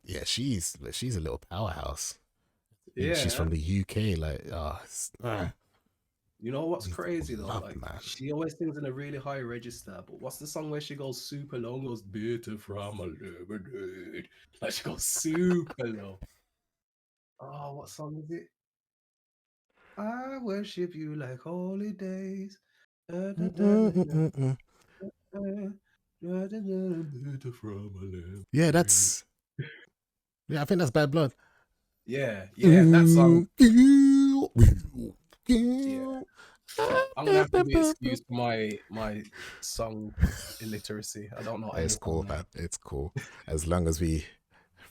Yeah, she's a little powerhouse. She's Yeah, from the UK. Like, You know what's crazy though? Love, Like man. she always sings in a really high register, but what's the song where she goes super low and goes bitter from a lemonade? Like she goes super low. Oh, what song is it? I worship you like holy days. Da, da, da, da, da, da, da, da, da, bitter from a Yeah, lemonade. that's I think that's Bad Blood. Yeah, yeah, that song. Yeah, I'm gonna have to be excused for my song illiteracy. I don't know any It's song cool, name. man. It's cool. As long as we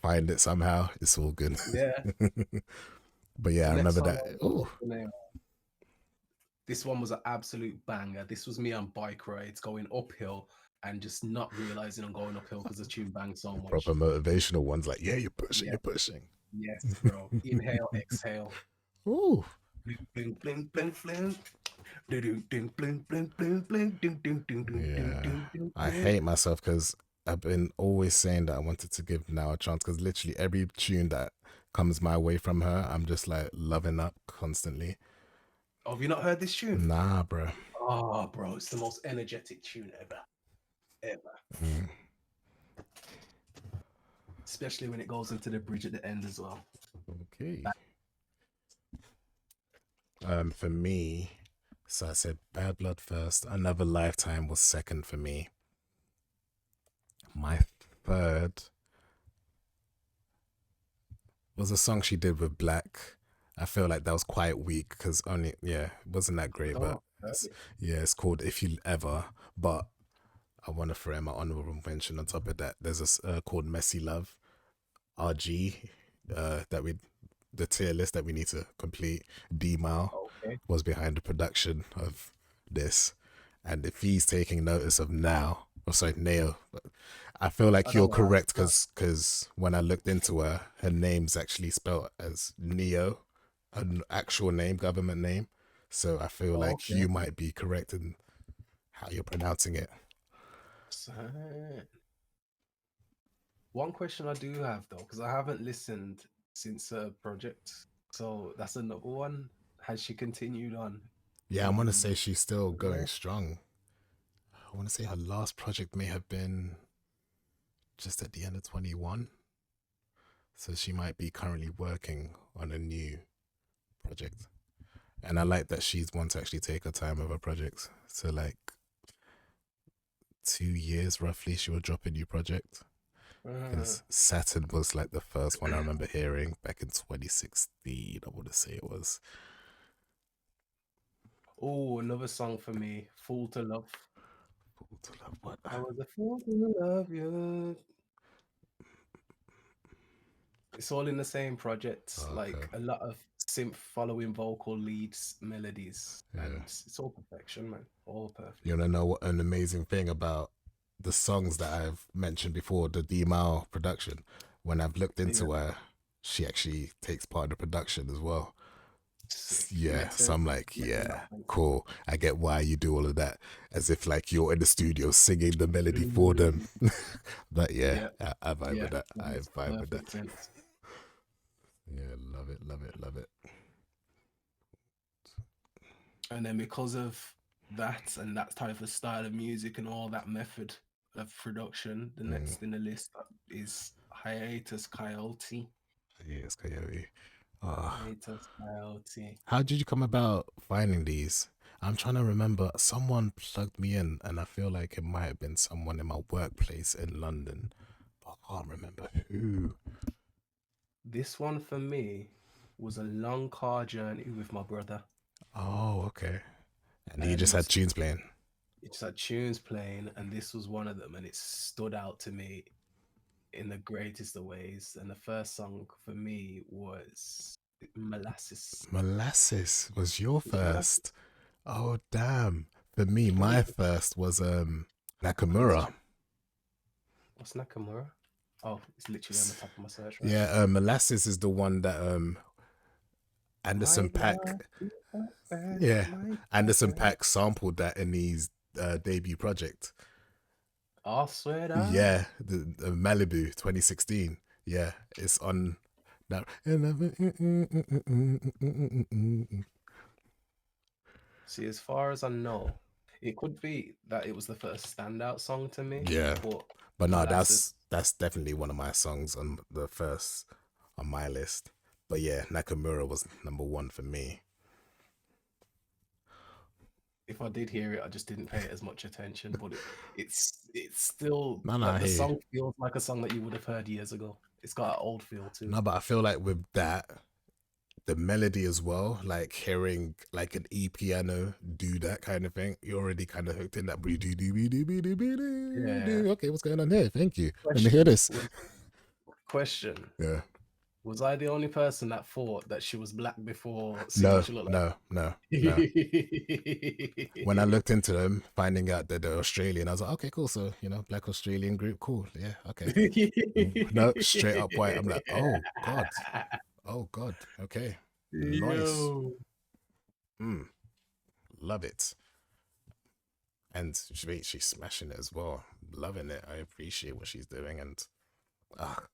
find it somehow, it's all good. Yeah. But yeah, The I next remember song, that. what's Oh, the name? This one was an absolute banger. This was me on bike rides going uphill and just not realizing I'm going uphill because the tune banged so proper much. motivational ones like, yeah, you're pushing, Yeah, you're pushing. yes, bro. Inhale, exhale. Ooh. Bling, bling, bling, bling, bling. Ding, bling, bling, bling, bling, ding, ding, ding, ding, ding, Yeah. ding, ding, I ding. hate myself because I've been always saying that I wanted to give Now a chance because literally every tune that comes my way from her, I'm just like loving up constantly. Oh, have you not heard this tune? Nah, bro. Oh, bro, it's the most energetic tune ever. Ever. Mm. Especially when it goes into the bridge at the end as well. Okay. For me, so I said Bad Blood first. Another Lifetime was second for me. My third was a song she did with Black. I feel like that was quite weak because only it wasn't that great, but Oh, it's, it's called If You Ever. But I want to throw in my honorable mention on top of that. There's a called Messy Love, RG, that we the tier list that we need to complete. D-Mal okay. was behind the production of this, and if he's taking notice of Now, or sorry, Neo, I feel I like don't you're know how correct to because when I looked into her, her name's actually spelled as Neo, an actual name, government name. So I feel Oh, like okay. you might be correct in how you're pronouncing it. So, one question I do have though, because I haven't listened since her project, so that's another one. Has she continued on Yeah, I want to in say she's still going career? strong. I want to say her last project may have been just at the end of 21. So she might be currently working on a new project. And I like that she's one to actually take her time with her projects. So like 2 years roughly, she will drop a new project. Uh, Because Saturn was like the first one I remember hearing back in 2016. I want to say it was. oh, another song for me, "Fool to Love." Fool to Love what? I was a fool to love you. It's all in the same project, Oh, okay. like a lot of synth following vocal leads, melodies, Yeah. and it's all perfection, man. All You perfect. want to know what an amazing thing about the songs that I've mentioned before, the D-Mao production? When I've looked Yeah, into her, she actually takes part in the production as well. sick. Yeah, Makes so sense. I'm like, Makes a yeah, lot of sense. cool. I get why you do all of that, as if like you're in the studio singing the melody for them. Mm, But yeah, yeah, I vibe yeah, with that. that I makes vibe with that. perfect sense. Yeah, love it, love it, love it. And then because of that and that type of style of music and all that method of production, the Mm, next in the list is Hiatus Coyote. yes, Coyote. Ah, Hiatus Coyote. how did you come about finding these? I'm trying to remember. Someone plugged me in, and I feel like it might have been someone in my workplace in London, but I can't remember who. This one for me was a long car journey with my brother, Oh, okay. And he just and had tunes playing. it just had tunes playing, and this was one of them, and it stood out to me in the greatest of ways. And the first song for me was Molasses. Molasses was your Is it Molasses? first. Oh damn. For me, I think my it's first was what's, Nakamura. what's Nakamura? Oh, it's literally on the top of my search right Yeah, now. Molasses is the one that Anderson Might Pack, not be perfect, yeah, might Anderson perfect. Pack sampled that in his debut project. I swear down. Yeah, the Malibu 2016. Yeah, it's on that. See, as far as I know, it could be that it was the first standout song to me, Yeah, but but no, molasses. that's definitely one of my songs on the first on my list. But yeah, Nakamura was number one for me. If I did hear it, I just didn't pay it as much attention. But it's still No, no, like I the hear you. song feels like a song that you would have heard years ago. It's got an old feel to No, it. but I feel like with that, the melody as well, like hearing like an e piano do that kind of thing, you're already kind of hooked in that. Yeah. Okay, what's going on here? Thank you. Let me hear Question this. question. Yeah. Was I the only person that thought that she was black before seeing what No, she looked no, no, no. like? When I looked into them, finding out that they're Australian, I was like, okay, cool. So, black Australian group, cool. Yeah, okay. No, straight up white. I'm like, oh God. Oh God. Okay. Nice. Yo. Mm, love it. And she's smashing it as well. Loving it. I appreciate what she's doing. And are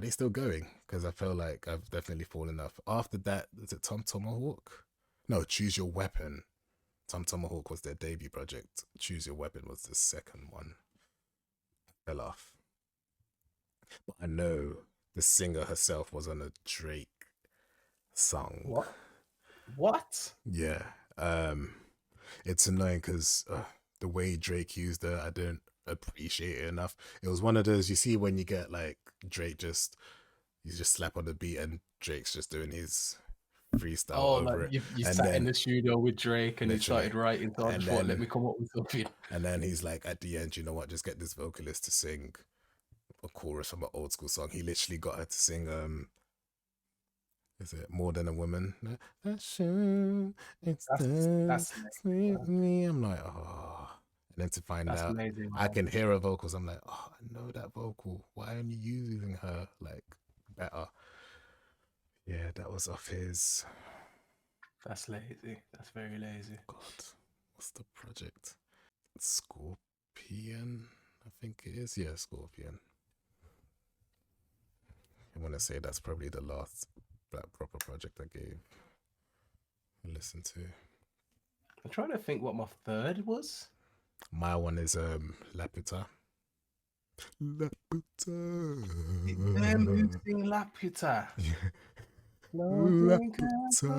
they still going? Because I feel like I've definitely fallen off. After that, is it Tom Tomahawk? No, Choose Your Weapon. Tom Tomahawk was their debut project. Choose Your Weapon was the second one. Fell off. But I know the singer herself was on a Drake song. What? What? Yeah. It's annoying because the way Drake used it, I don't appreciate it enough. It was one of those you see when you get like Drake you just slap on the beat and Drake's just doing his freestyle Oh, like over it, you and sat in then the studio with Drake and he literally, started writing, so I and just thought, let then me come up with something. and then he's like at the end, you know what? Just get this vocalist to sing a chorus from an old school song. He literally got her to sing is it More Than a Woman? It's the That's sweet amazing. me. I'm like, oh. And then to find That's out, amazing, I man. can hear her vocals. I'm like, oh, I know that vocal. Why aren't you using her like better? Yeah, that was off his. That's lazy. That's very lazy. God, what's the project? Scorpion, I think it is. Yeah, Scorpion. I want to say that's probably the last black proper project I gave a listen to. I'm trying to think what my third was. My one is Laputa. Laputa. Them who sing Laputa. Laputa.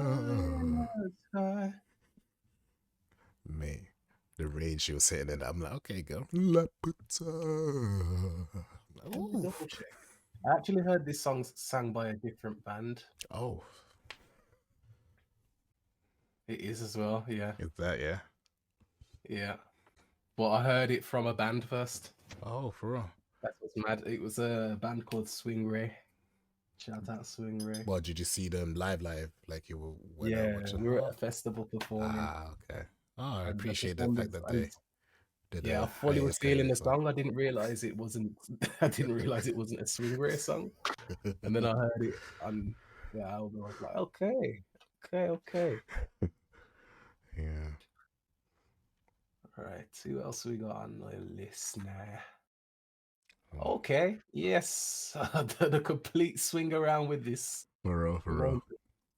Me. The range she was hitting it, I'm like, okay, girl. Laputa. Let me Ooh. double check. I actually heard this song sang by a different band. Oh, It is as well, yeah. is that, yeah? Yeah. But I heard it from a band first. Oh, for real. That's what's mad. It was a band called Swing Ray. Shout out Swing Ray. Well, did you see them live? Like you went out Yeah, watching? we were at a festival performing. Okay. Oh, I And the appreciate the fact performance, that and they did yeah, I a fully was hiatus feeling the as well. song. I didn't realize it wasn't. I didn't realize it wasn't a Swing Ray song. And then I heard it on the album. I was like, okay, okay. Yeah. All right, who else we got on the list now? Oh, Okay, yes, the complete swing around with this. for real, for real. Moment.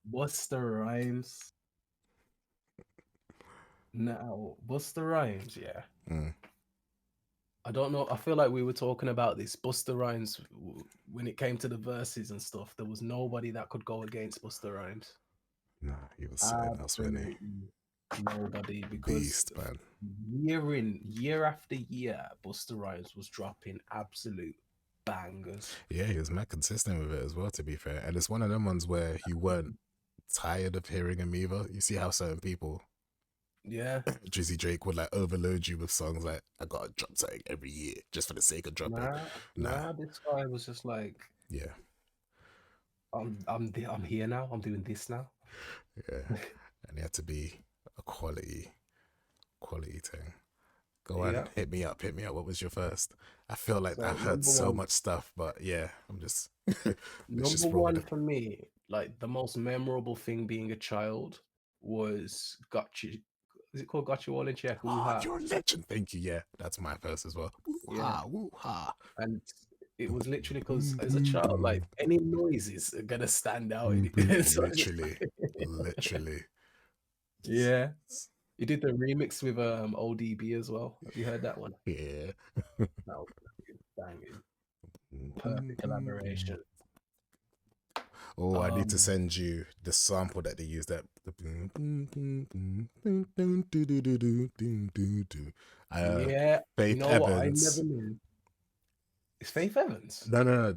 Buster Rhymes. Now, Buster Rhymes, yeah. Mm. I don't know. I feel like we were talking about this. Buster Rhymes, when it came to the verses and stuff, there was nobody that could go against Buster Rhymes. Nah, he was something else, wasn't he? Absolutely nobody, because Beast, man. year after year, Buster Rhymes was dropping absolute bangers. Yeah, he was mad consistent with it as well, to be fair. And it's one of them ones where you weren't tired of hearing him either. You see how certain people, Yeah, Drizzy Drake, would like overload you with songs like, I gotta drop something every year just for the sake of dropping. Nah, this guy was just like, yeah, I'm here now. I'm doing this now. yeah. And it had to be a quality thing. Go on, Yeah. hit me up. What was your first? I feel like So I've heard number so one, much stuff, but yeah, I'm just let's number just roll with one it. for me, like the most memorable thing being a child was Got You. Is it called Got You All in Check? Oh, Woo-ha. you're a legend. Thank you. Yeah, that's my first as well. Woo Yeah. ha, woo ha. And it was literally because Boom, as a boom, child, like boom. any noises are gonna stand out in Boom, boom. it. So I just Literally, literally. Yeah. He did the remix with ODB as well. Have you heard that one? Yeah. That was banging. Perfect collaboration. Oh, I need to send you the sample that they used. That Yeah, you Faith know what? I never Evans. knew. It's Faith Evans. No.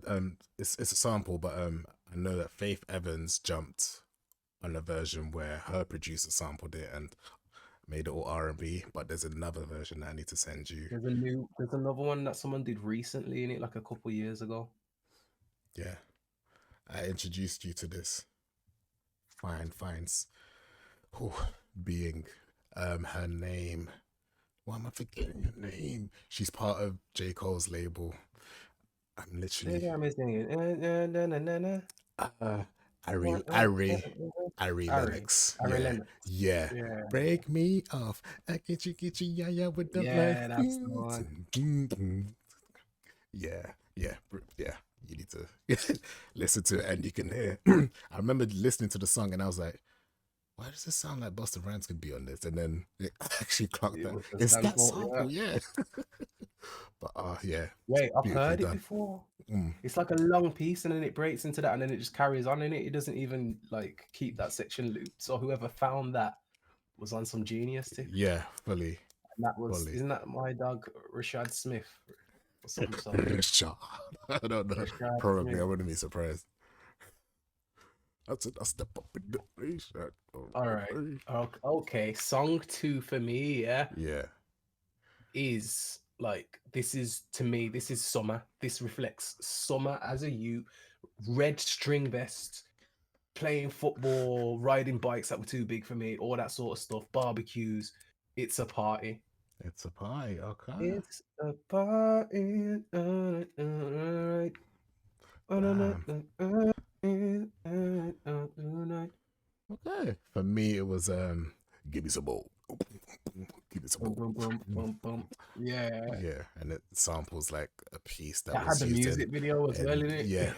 It's a sample, but I know that Faith Evans jumped on a version where her producer sampled it and made it all R&B. But there's another version that I need to send you. There's another one that someone did recently in it, like a couple years ago. Yeah, I introduced you to this fine being. Her name. Why am I forgetting her name? She's part of J. Cole's label. I'm literally uh Ari Lennox. Ari Yeah. Lennox. Yeah. Yeah, Break me off. I get you, yeah, with the yeah, that's the one. Yeah. Yeah. You need to listen to it and you can hear. I remember listening to the song and I was like, why does it sound like Busta Rhymes could be on this? And then it actually clocked It that. was the It's that sample. Yeah. sample, yeah. But yeah, Wait, I've beautifully heard it done. before. Mm. It's like a long piece and then it breaks into that and then it just carries on in it. It doesn't even like keep that section looped. So whoever found that was on some genius tip. Yeah, fully. And that was, isn't that my dog Rashad Smith or something? Richard. I don't know. Rashad Probably, Smith. I wouldn't be surprised. That's it. I step up in the place. All right. Okay. Song 2 for me, yeah, Yeah. is like this is to me, this is summer. This reflects summer as a youth. Red string vest, playing football, riding bikes that were too big for me, all that sort of stuff, barbecues. It's a party. It's a pie. Okay. It's a party. Right. Okay. For me, it was give me some more. Give me some Boom, more. boom, boom, boom, boom. Yeah. Yeah, and it samples like a piece that That was had the used music video as well in it. yeah.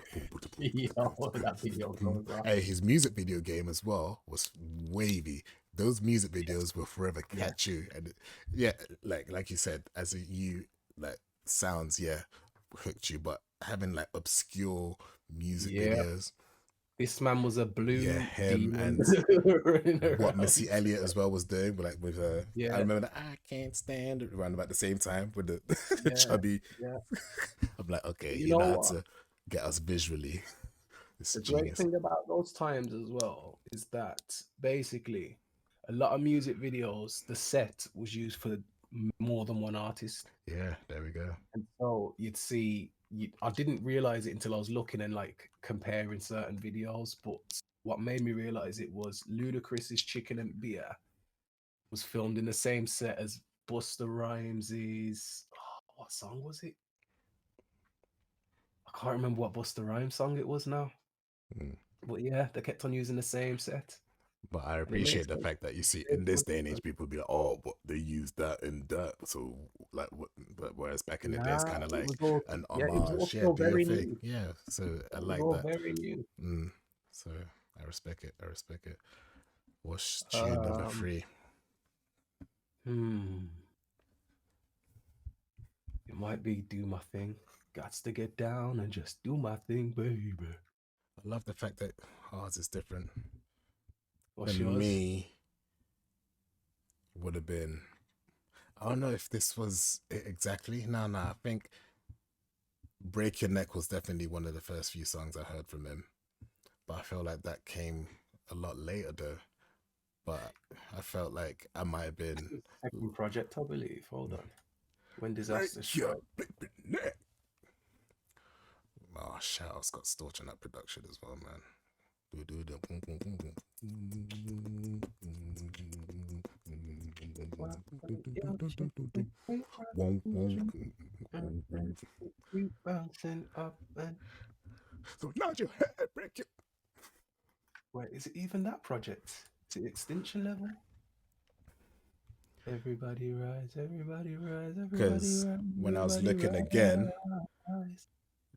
Yo, that video goes off. Hey, his music video game as well was wavy. Those music videos will forever catch you, and yeah, like you said, as a you like sounds, yeah, hooked you. But having like obscure music Yeah. videos, This man was a blue yeah, him demon and what Missy Elliott as well was doing, like with Yeah. I remember that I can't stand it around about the same time with the Yeah, chubby. yeah. I'm like, okay, You you know know how what? to get us visually. It's The great genius. thing about those times as well is that basically a lot of music videos, the set was used for more than one artist. Yeah, there we go. And so you'd see, I didn't realize it until I was looking and like comparing certain videos. But what made me realize it was Ludacris's Chicken and Beer was filmed in the same set as Busta Rhymes's. What song was it? I can't remember what Busta Rhymes song it was now. Mm. But yeah, they kept on using the same set. But I And it makes appreciate the sense. fact that you see in this day and age, people be like, "Oh, but they use that and that." So, like, what? But whereas back in the day, it's Nah, kind of it like was all an it was all homage. Yeah, still do your very thing. new. Yeah. So I It was like all that. very new. So I respect it. I respect it. What's tune number 3? It might be Do My Thing. Gots to get down and just do my thing, baby. I love the fact that ours is different. What's Than yours? me would have been. I don't know if this was it exactly. No, I think Break Your Neck was definitely one of the first few songs I heard from him. But I feel like that came a lot later though. But I felt like I might have been Second project, I believe. Hold on. When Disaster Strike. Oh, shout out Scott Storch on that production as well, man. Bouncing up and So nod your head, break it. wait, is it even that project? Is it Extinction Level? Everybody rise, everybody rise, everybody Because rise. when I was looking again,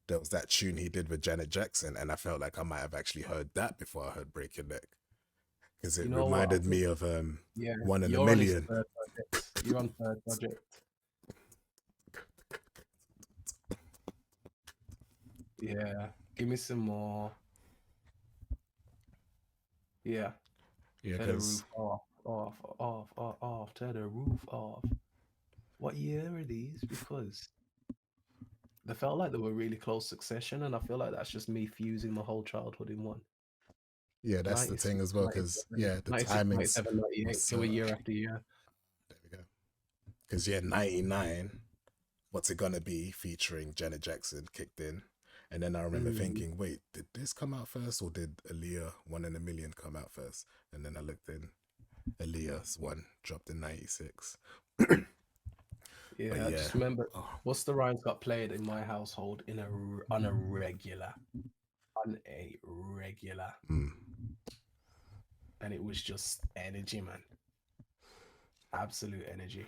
there was that tune he did with Janet Jackson, and I felt like I might have actually heard that before I heard Break Your Neck. because You it know what? I reminded think, me of yeah, One in a you're on his Million. third project. You're on third project. Yeah. Give me some more. Yeah. Yeah, Tear the because roof off, off, off, off, off. Tear the roof off. What year are these? Because they felt like they were really close succession, and I feel like that's just me fusing my whole childhood in one. yeah, that's the 96, thing as well. Because 97, yeah, the 96, timings 97, was 98. They were so. year after year. There we go. Because yeah, 99. What's It Gonna Be featuring Janet Jackson kicked in. And then I remember Mm, thinking, wait, did this come out first or did Aaliyah One in a Million come out first? And then I looked in, Aaliyah's one dropped in 96. But yeah, I yeah, just remember oh, Busta Rhymes got played in my household on a regular, on a regular, mm, and it was just energy, man, absolute energy.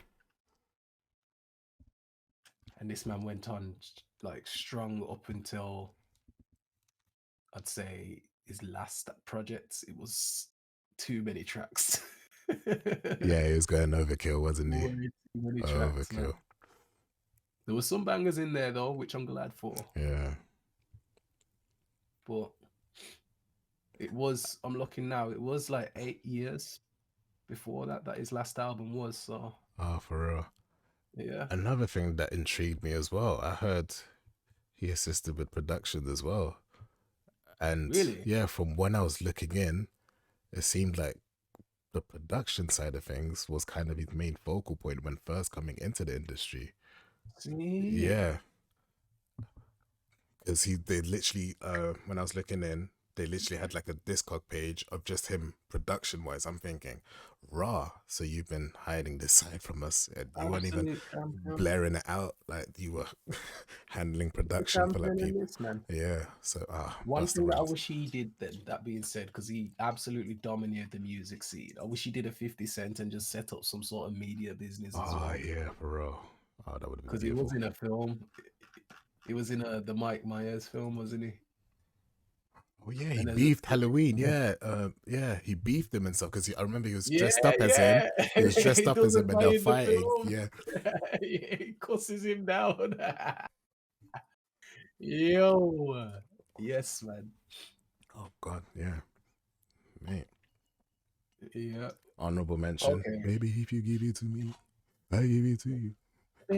And this man went on like strong up until I'd say his last project. It was too many tracks. yeah, he was going overkill, wasn't he? Way too many tracks, man. Overkill. There were some bangers in there though, which I'm glad for. Yeah. But it was, I'm looking now, it was like 8 years before that his last album was. So Oh, for real. yeah. Another thing that intrigued me as well, I heard he assisted with production as well. And Really? yeah, from when I was looking in, it seemed like the production side of things was kind of his main focal point when first coming into the industry. See? Yeah, because they literally when I was looking in, they literally had like a Discog page of just him production wise. I'm thinking, raw. So you've been hiding this side from us, and you weren't even Absolute champion. blaring it out like you were handling The production for like champion in people. this, man. Yeah. So One Buster thing that I Rhymes. wish he did then, that being said, because he absolutely dominated the music scene. I wish he did a 50 Cent and just set up some sort of media business as Oh well. yeah, for real. Oh, that would have been Because he was beautiful. in a film. He was in the Mike Myers film, wasn't he? Oh yeah, he And there's a beefed Halloween. Yeah, yeah, he beefed him and stuff because I remember he was yeah, dressed up as him. yeah. He was dressed He up as does a him, and guy they're in the fighting. film. Yeah. He cusses him down. Yo. Yes, man. Oh God, yeah, mate. Yeah. Honorable mention. Okay. Baby, if you give it to me, I give it to you.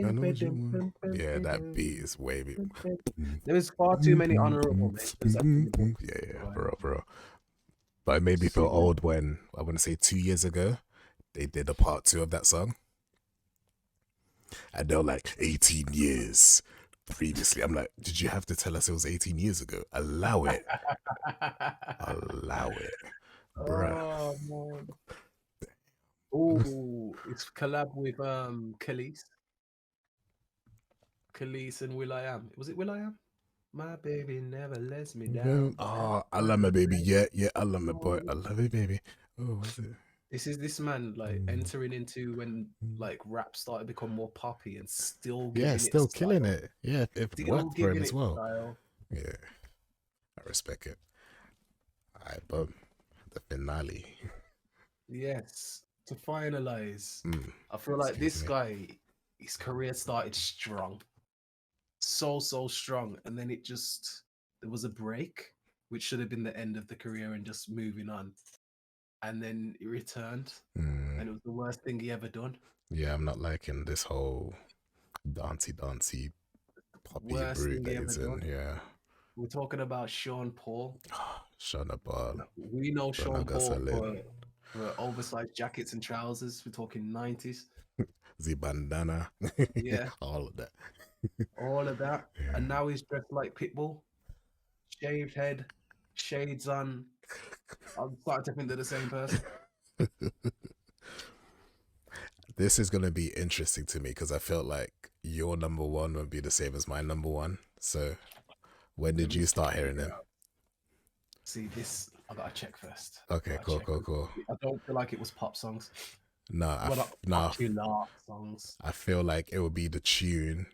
I know what you want. Yeah, that beat is wavy. There's far too many honorable mentions I can give. Yeah, yeah, for real. But it made me feel So old when I want to say 2 years ago they did a part two of that song, and they're like 18 years previously. I'm like, did you have to tell us it was 18 years ago? Allow it, allow it, bruh. oh man. Oh, it's collab with Khalees and Will I Am. Was it Will I Am? My baby never lets me down. Oh, I love my baby. Yeah, yeah, I love my boy. I love it, baby. Oh, what's it? This is this man like Mm, entering into when mm. like rap started to become more poppy and still Yeah, giving it still killing style. it. Yeah, it Still worked for him giving as it well. style. Yeah, I respect it. Alright, but the finale. Yes. To finalize, Mm, I feel like excuse this me. guy, his career started strong. So strong. And then it just there was a break, which should have been the end of the career and just moving on. And then he returned, Mm, and it was the worst thing he ever done. yeah, I'm not liking this whole dancey poppy Worst route thing he that ever is in. done. Yeah. We're talking about Sean Paul. Shana Ball, We know Sean Donaga Paul Salin, for oversized jackets and trousers. We're talking 90s. the bandana, Yeah, all of that. all of that. Yeah. And now he's dressed like Pitbull, shaved head, shades on. I'm starting to think they're the same person. This is going to be interesting to me because I felt like your number one would be the same as my number one. So, when Let did me you start hearing figure him? out. See this. I gotta check first. I Okay, gotta cool, check. cool, cool. I don't feel like it was pop songs. No, Well, not no, popular songs. I feel like it would be the tune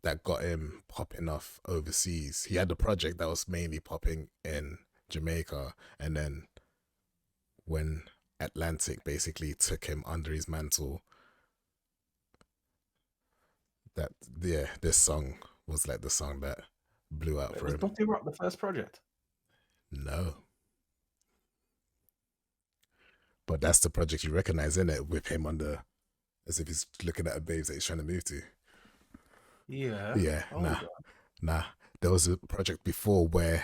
that got him popping off overseas. He had a project that was mainly popping in Jamaica, and then when Atlantic basically took him under his mantle. That yeah, this song was like the song that blew out Wait, for was him. Dotty Rock the first project? No, but that's the project you recognize in it with him under, as if he's looking at a babes that he's trying to move to. Yeah. Yeah, Hold on. nah. There was a project before where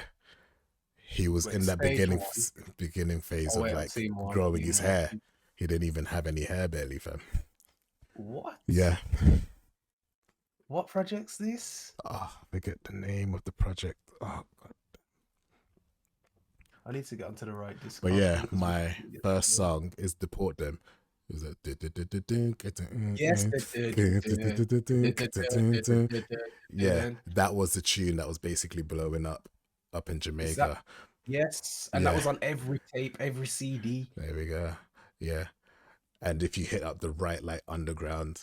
he was Wait, in that stage one. beginning phase Oh of wait, I've like seen one. growing Seen his one. hair. He didn't even have any hair barely, fam. What? Yeah. What project's this? Oh, I forget the name of the project. Oh god. I need to get onto the right But yeah, discography because my first song is Deport Them. It was yes. yeah, that was the tune that was basically blowing up in Is that Jamaica. yes? And that Yeah, was on every tape, every CD. there we go. Yeah. And if you hit up the right like underground,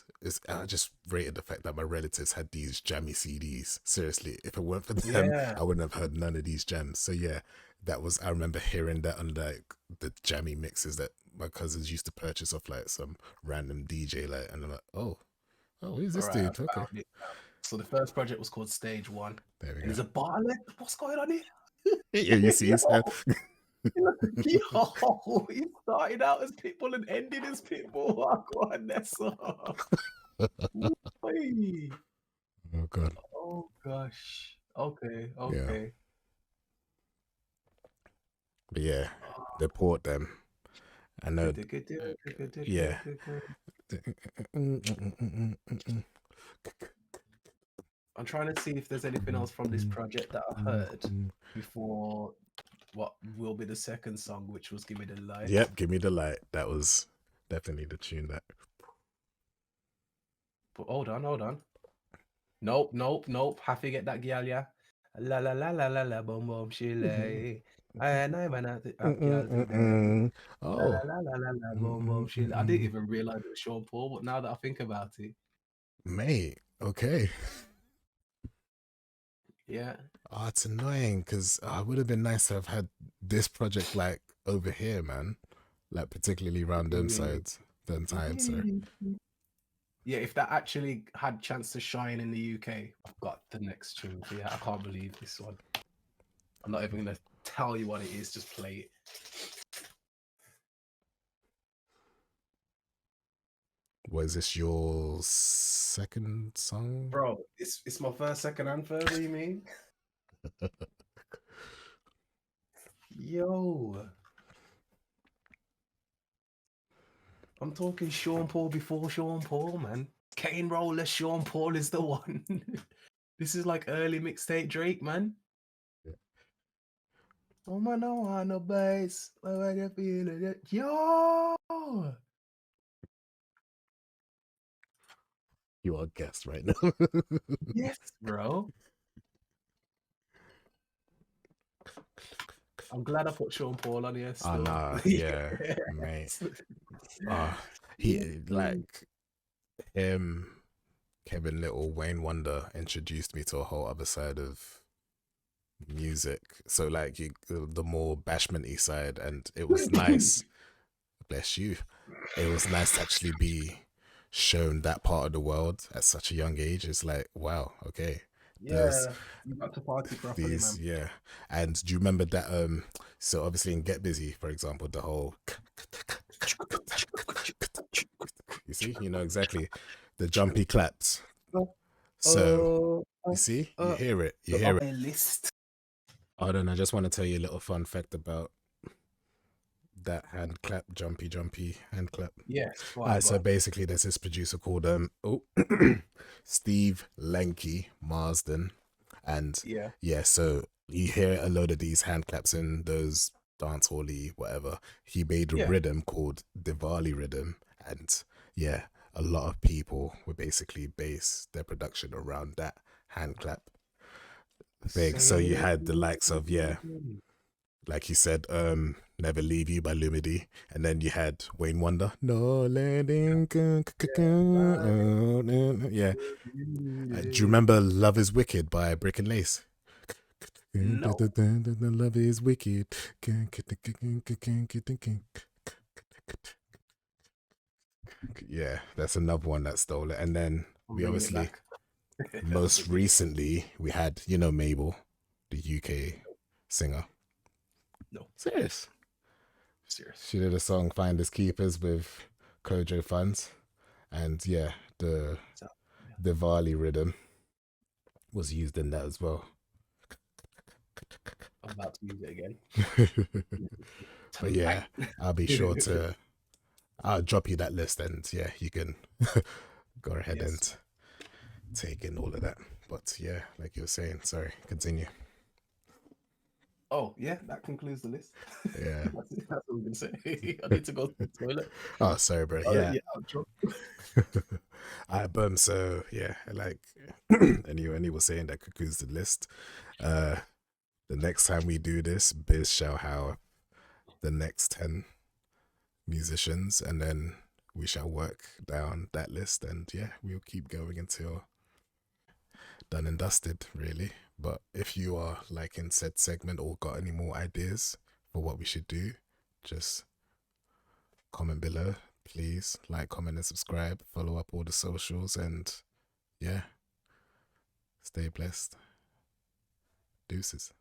I just rated the fact that my relatives had these jammy CDs. Seriously, if it weren't for them, Yeah. I wouldn't have heard none of these gems. So yeah, that was, I remember hearing that on like the jammy mixes that my cousins used to purchase off like some random DJ, like, and I'm like, oh, who's All this right, I dude? Okay, found it. So the first project was called Stage One, there we and go. he's a bottleneck. What's going on here? Yeah, you see, Yo, yo, he started out as Pitbull and ended as Pitbull. Go on, Nessa. Wait. oh god, Oh gosh. Okay, yeah, okay. but yeah, deport them. I know, yeah. I'm trying to see if there's anything else from this project that I heard before what will be the second song, which was Give Me the Light. Yep, Give Me the Light. That was definitely the tune that. But hold on. Nope. Have to get that girl, yeah. La la la la la la boom boom she lay. And I went out to up girl today. La la Oh, la la la la boom boom she lay. I didn't even realize it was Sean Paul, but now that I think about it, mate. Okay. yeah. Oh, it's annoying because it would have been nice to have had this project like over here, man. Like particularly around them sides, them times. So Yeah, if that actually had chance to shine in the UK, I've got the next tune. Yeah, I can't believe this one. I'm not even gonna tell you what it is. Just play it. was this your second song? Bro, it's my first second and third. What do you mean? Yo, I'm talking Sean Paul before Sean Paul, man. Kane Roller, Sean Paul is the one. This is like early mixtape Drake, man. Yeah. Oh man, no want no bass. Why you feeling it? Yo, You are a guest right now. yes, bro. I'm glad I put Sean Paul on here Oh still. nah, yeah, mate. He like him, Kevin Little, Wayne Wonder introduced me to a whole other side of music. So like the more bashmenty side, and it was nice. Bless you. It was nice to actually be shown that part of the world at such a young age. It's like, wow, okay. There's Yeah, you got to party properly, these, man. yeah. And do you remember that? So obviously in Get Busy, for example, the whole you see, you know exactly the jumpy claps. So you see, you hear it, you So hear on it. my list. Hold on, I just want to tell you a little fun fact about that hand clap, jumpy hand clap. Yes, go All on, right, go so on. basically, there's this producer called Steve Lanky Marsden, and Yeah, yeah, so you hear a load of these hand claps in those dance hally whatever. He made a yeah. rhythm called Diwali rhythm, and yeah, a lot of people would basically base their production around that hand clap thing. So you Say had the likes of like you said, Never Leave You by Lumidi. And then you had Wayne Wonder. No letting go. Yeah. Do you remember Love is Wicked by Brick and Lace? No. Love is wicked. Yeah, that's another one that stole it. And then I'm we bringing it obviously, back. most recently, we had, Mabel, the UK singer. No, Serious. serious. She did a song Finders Keepers with Kojo Funds. And yeah, the So, yeah, Diwali rhythm was used in that as well. I'm about to use it again But tonight. yeah, I'll be sure to I'll drop you that list and yeah, you can go ahead and Yes. take in all of that. But yeah, like you were saying, sorry, continue. Oh, yeah, that concludes the list. Yeah. That's what I'm gonna say. I need to go to the toilet. Oh, sorry, bro. Yeah. Yeah, outro. I boom. So yeah, like and he was saying that concludes the list. The next time we do this, Biz shall have the next 10 musicians, and then we shall work down that list, and yeah, we'll keep going until done and dusted, really. But if you are liking said segment or got any more ideas for what we should do, just comment below, please. Like, comment, and subscribe. Follow up all the socials, and yeah, stay blessed. Deuces.